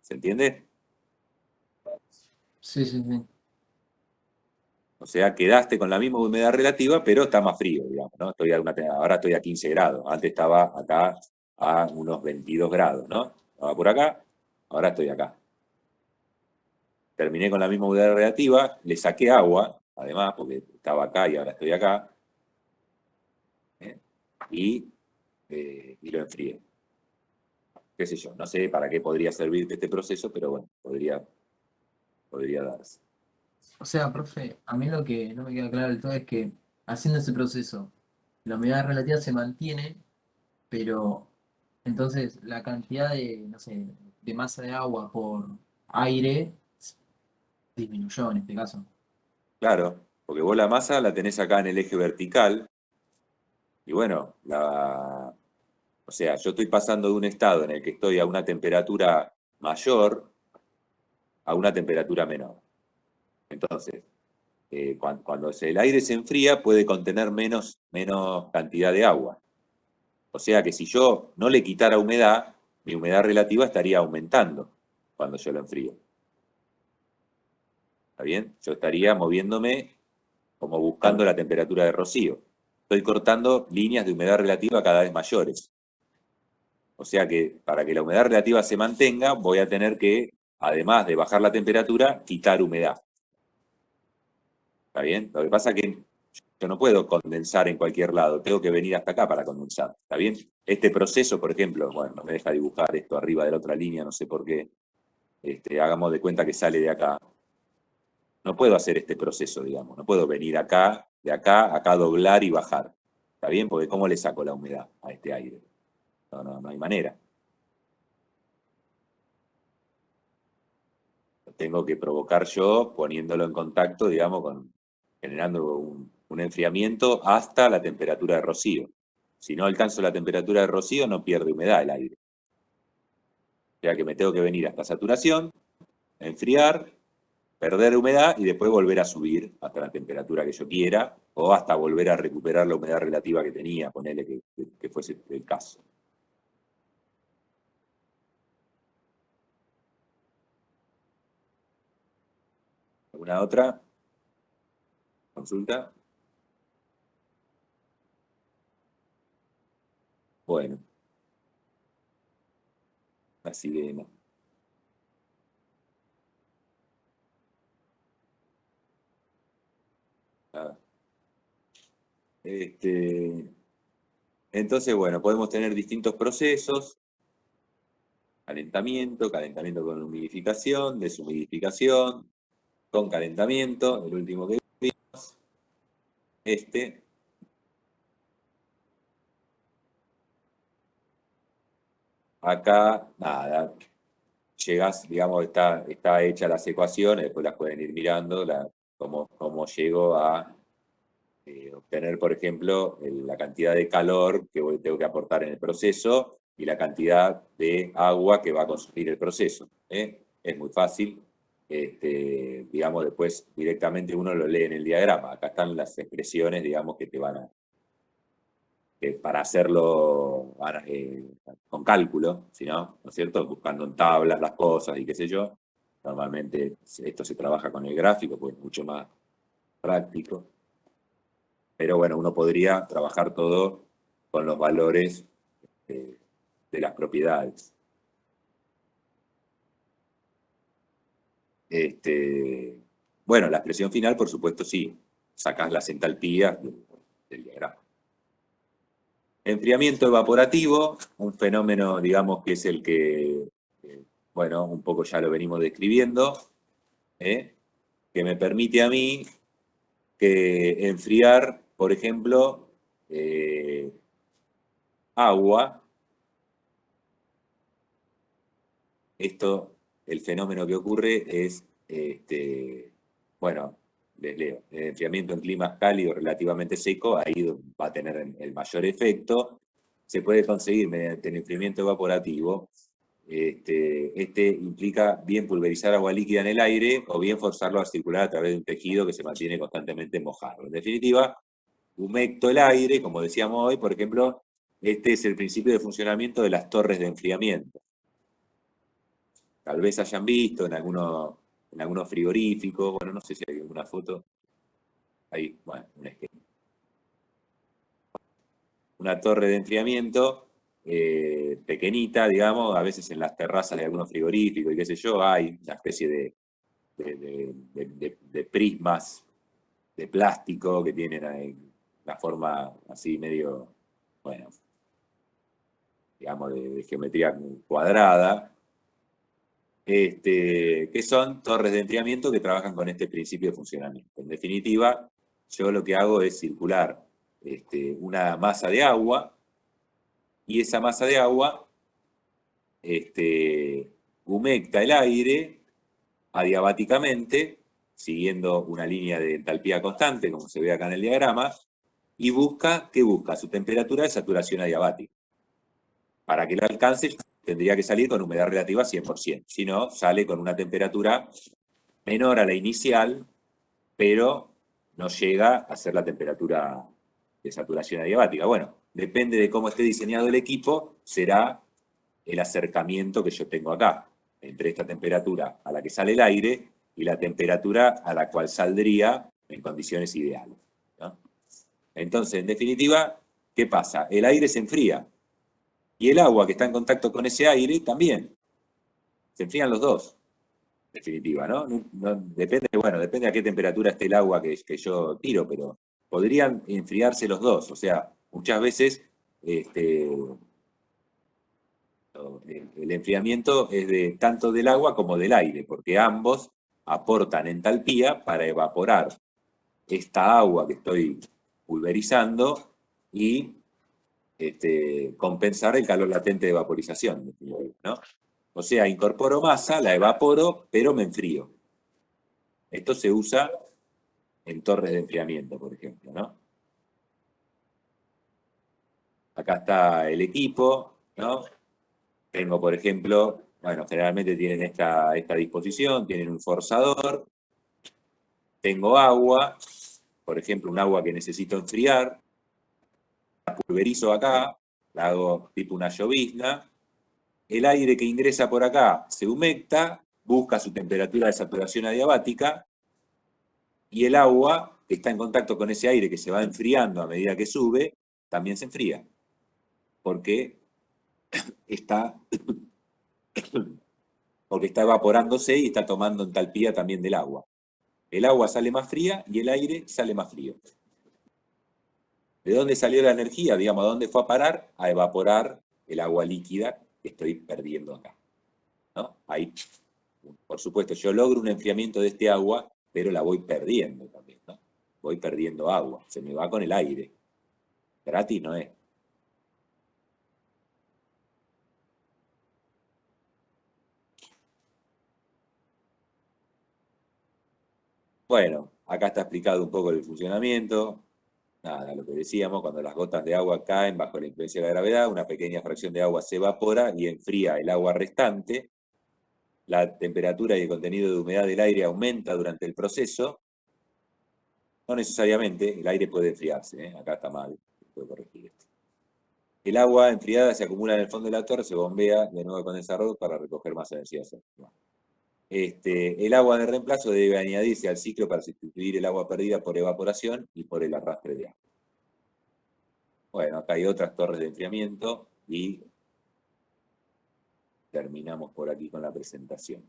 ¿Se entiende? Sí, sí, sí. O sea, quedaste con la misma humedad relativa, pero está más frío, digamos, ¿no? Ahora estoy a 15 grados, antes estaba acá a unos 22 grados, ¿no? Estaba por acá, ahora estoy acá. Terminé con la misma humedad relativa, le saqué agua, además, porque estaba acá y ahora estoy acá, ¿eh? Y lo enfrié. Qué sé yo, no sé para qué podría servir este proceso, pero bueno, podría darse. O sea, profe, a mí lo que no me queda claro del todo es que haciendo ese proceso, la humedad relativa se mantiene, pero entonces la cantidad de, no sé, de masa de agua por aire disminuyó en este caso. Claro, porque vos la masa la tenés acá en el eje vertical, y bueno, o sea, yo estoy pasando de un estado en el que estoy a una temperatura mayor a una temperatura menor. Entonces, cuando el aire se enfría, puede contener menos cantidad de agua. O sea que si yo no le quitara humedad, mi humedad relativa estaría aumentando cuando yo lo enfrío. ¿Está bien? Yo estaría moviéndome como buscando la temperatura de rocío. Estoy cortando líneas de humedad relativa cada vez mayores. O sea que para que la humedad relativa se mantenga, voy a tener que, además de bajar la temperatura, quitar humedad. ¿Está bien? Lo que pasa es que yo no puedo condensar en cualquier lado, tengo que venir hasta acá para condensar. ¿Está bien? Este proceso, por ejemplo, bueno, no me deja dibujar esto arriba de la otra línea, no sé por qué. Hagamos de cuenta que sale de acá. No puedo hacer este proceso, digamos. No puedo venir acá, de acá doblar y bajar. ¿Está bien? Porque ¿cómo le saco la humedad a este aire? No hay manera. Lo tengo que provocar yo poniéndolo en contacto, digamos, generando un enfriamiento hasta la temperatura de rocío. Si no alcanzo la temperatura de rocío, no pierde humedad el aire. O sea que me tengo que venir hasta saturación, enfriar, perder humedad y después volver a subir hasta la temperatura que yo quiera o hasta volver a recuperar la humedad relativa que tenía, ponerle que fuese el caso. ¿Alguna otra consulta? Bueno, así que no. Nada. Entonces, bueno, podemos tener distintos procesos. Calentamiento con humidificación, deshumidificación, con calentamiento, el último que vimos. Acá, nada, llegás, digamos, está hecha las ecuaciones, después las pueden ir mirando, cómo llego a obtener, por ejemplo, la cantidad de calor que tengo que aportar en el proceso y la cantidad de agua que va a consumir el proceso. Es muy fácil. Digamos, después directamente uno lo lee en el diagrama. Acá están las expresiones, digamos, que te van a... para hacerlo con cálculo, ¿sí, no? ¿No es cierto? Buscando en tablas las cosas y qué sé yo. Normalmente esto se trabaja con el gráfico, pues es mucho más práctico. Pero bueno, uno podría trabajar todo con los valores de las propiedades. Bueno, la expresión final, por supuesto, sí. Sacás las entalpías del diagrama. Enfriamiento evaporativo, un fenómeno, digamos, que es el que bueno, un poco ya lo venimos describiendo, que me permite a mí que enfriar, por ejemplo, agua. Esto, el fenómeno que ocurre es, bueno, les leo, el enfriamiento en climas cálidos relativamente secos, ahí va a tener el mayor efecto. Se puede conseguir mediante el enfriamiento evaporativo. Este implica bien pulverizar agua líquida en el aire o bien forzarlo a circular a través de un tejido que se mantiene constantemente mojado. En definitiva, humecto el aire, como decíamos hoy, por ejemplo, este es el principio de funcionamiento de las torres de enfriamiento. Tal vez hayan visto en algunos frigoríficos, bueno, no sé si hay alguna foto. Ahí, bueno, un esquema. Una torre de enfriamiento pequeñita, digamos, a veces en las terrazas de algunos frigoríficos y qué sé yo, hay una especie de prismas de plástico que tienen ahí una forma así medio, bueno, digamos, de geometría cuadrada. Que son torres de enfriamiento que trabajan con este principio de funcionamiento. En definitiva, yo lo que hago es circular una masa de agua y esa masa de agua humecta el aire adiabáticamente, siguiendo una línea de entalpía constante, como se ve acá en el diagrama, y ¿qué busca? Su temperatura de saturación adiabática. Para que lo alcance, tendría que salir con humedad relativa 100%. Si no, sale con una temperatura menor a la inicial, pero no llega a ser la temperatura de saturación adiabática. Bueno, depende de cómo esté diseñado el equipo, será el acercamiento que yo tengo acá, entre esta temperatura a la que sale el aire y la temperatura a la cual saldría en condiciones ideales, ¿no? Entonces, en definitiva, ¿qué pasa? El aire se enfría y el agua que está en contacto con ese aire también. Se enfrían los dos. Definitiva, ¿no? Depende, bueno, depende a qué temperatura esté el agua que yo tiro, pero podrían enfriarse los dos. O sea, muchas veces el enfriamiento es tanto del agua como del aire, porque ambos aportan entalpía para evaporar esta agua que estoy pulverizando y compensar el calor latente de vaporización, ¿no? O sea, incorporo masa, la evaporo, pero me enfrío. Esto se usa en torres de enfriamiento, por ejemplo, ¿no? Acá está el equipo, ¿no? Tengo, por ejemplo, bueno, generalmente tienen esta disposición, tienen un forzador, tengo agua, por ejemplo, un agua que necesito enfriar, la pulverizo acá, la hago tipo una llovizna, el aire que ingresa por acá se humecta, busca su temperatura de saturación adiabática, y el agua que está en contacto con ese aire que se va enfriando a medida que sube, también se enfría, porque está, porque está evaporándose y está tomando entalpía también del agua. El agua sale más fría y el aire sale más frío. ¿De dónde salió la energía? Digamos, ¿a dónde fue a parar? A evaporar el agua líquida que estoy perdiendo acá, ¿no? Ahí, por supuesto, yo logro un enfriamiento de este agua, pero la voy perdiendo también, ¿no? Voy perdiendo agua, se me va con el aire. Gratis no es. Bueno, acá está explicado un poco el funcionamiento. Nada, lo que decíamos, cuando las gotas de agua caen bajo la influencia de la gravedad, una pequeña fracción de agua se evapora y enfría el agua restante. La temperatura y el contenido de humedad del aire aumenta durante el proceso. No necesariamente, el aire puede enfriarse, ¿eh? Acá está mal, puedo corregir esto. El agua enfriada se acumula en el fondo de la torre, se bombea de nuevo al condensador para recoger más energía. El agua de reemplazo debe añadirse al ciclo para sustituir el agua perdida por evaporación y por el arrastre de agua. Bueno, acá hay otras torres de enfriamiento y terminamos por aquí con la presentación.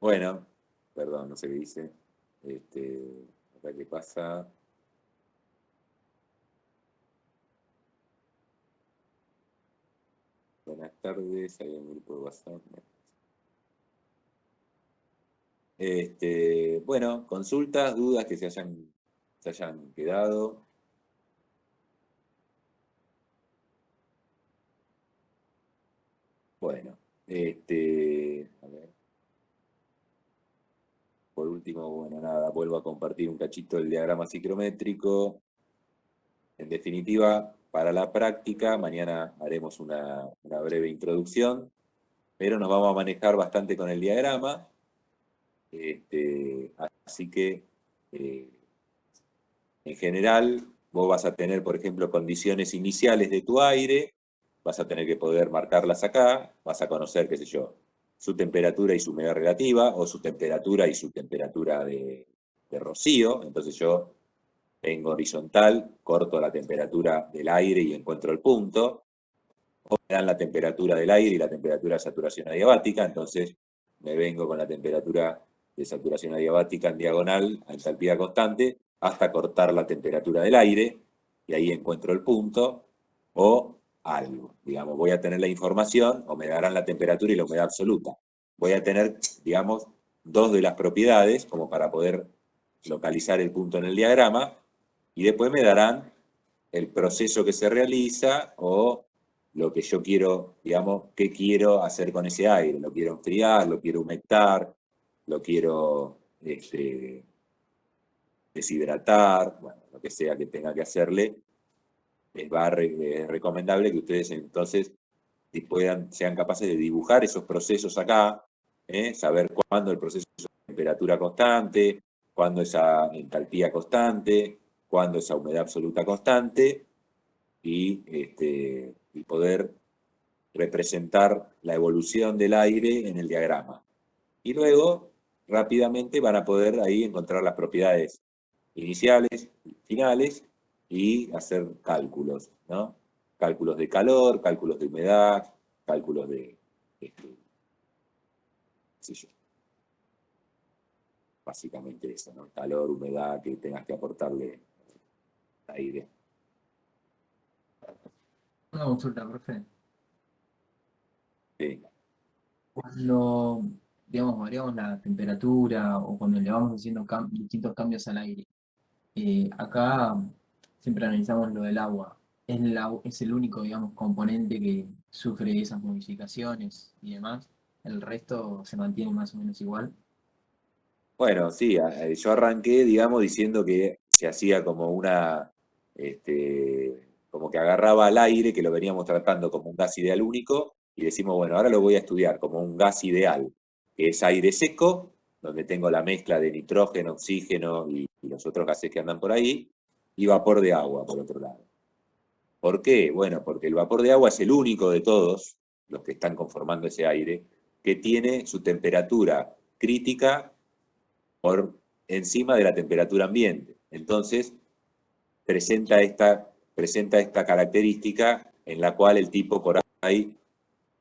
Bueno, perdón, no sé qué dice. Acá qué pasa. Buenas tardes, hay un grupo de WhatsApp. Bueno, consultas, dudas que se hayan quedado. Bueno, a ver. Por último, bueno, nada, vuelvo a compartir un cachito del diagrama ciclométrico. En definitiva, para la práctica, mañana haremos una breve introducción, pero nos vamos a manejar bastante con el diagrama. Así que, en general, vos vas a tener, por ejemplo, condiciones iniciales de tu aire, vas a tener que poder marcarlas acá, vas a conocer, qué sé yo, su temperatura y su humedad relativa, o su temperatura y su temperatura de rocío. Entonces yo vengo horizontal, corto la temperatura del aire y encuentro el punto, o me dan la temperatura del aire y la temperatura de saturación adiabática, entonces me vengo con la temperatura de saturación adiabática en diagonal a entalpía constante hasta cortar la temperatura del aire, y ahí encuentro el punto, o algo. Digamos, voy a tener la información, o me darán la temperatura y la humedad absoluta. Voy a tener, digamos, dos de las propiedades, como para poder localizar el punto en el diagrama, y después me darán el proceso que se realiza, o lo que yo quiero, digamos, qué quiero hacer con ese aire. Lo quiero enfriar, lo quiero humectar, lo quiero deshidratar, bueno, lo que sea que tenga que hacerle. Es recomendable que ustedes entonces sean capaces de dibujar esos procesos acá, saber cuándo el proceso es temperatura constante, cuándo esa entalpía constante, cuándo esa humedad absoluta constante, y poder representar la evolución del aire en el diagrama. Y luego, rápidamente, van a poder ahí encontrar las propiedades iniciales, finales, y hacer cálculos, ¿no? Cálculos de calor, cálculos de humedad, cálculos de, qué sé yo, básicamente eso, ¿no? Calor, humedad, que tengas que aportarle aire. Una consulta, profe. Sí. Cuando, digamos, variamos la temperatura o cuando le vamos haciendo distintos cambios al aire, acá siempre analizamos lo del agua. Es el único, digamos, componente que sufre esas modificaciones y demás. El resto se mantiene más o menos igual. Bueno, sí, yo arranqué, digamos, diciendo que se hacía como como que agarraba al aire, que lo veníamos tratando como un gas ideal único, y decimos, bueno, ahora lo voy a estudiar como un gas ideal, que es aire seco, donde tengo la mezcla de nitrógeno, oxígeno y los otros gases que andan por ahí, y vapor de agua, por otro lado. ¿Por qué? Bueno, porque el vapor de agua es el único de todos los que están conformando ese aire que tiene su temperatura crítica por encima de la temperatura ambiente. Entonces, presenta esta característica en la cual el tipo por ahí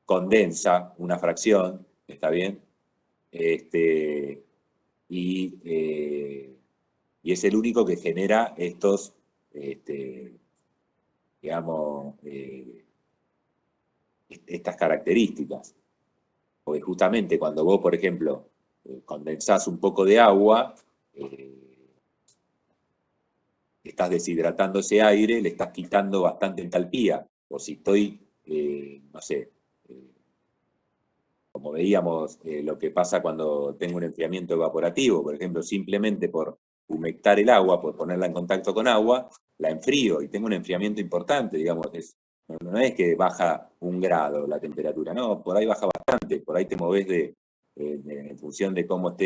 condensa una fracción, ¿está bien? Y es el único que genera estos, digamos, estas características. Porque justamente cuando vos, por ejemplo, condensás un poco de agua, estás deshidratando ese aire, le estás quitando bastante entalpía. O si estoy, no sé, como veíamos lo que pasa cuando tengo un enfriamiento evaporativo, por ejemplo, simplemente por humectar el agua, por ponerla en contacto con agua, la enfrío y tengo un enfriamiento importante, digamos, no es que baja 1 grado la temperatura, no, por ahí baja bastante, por ahí te movés en función de cómo esté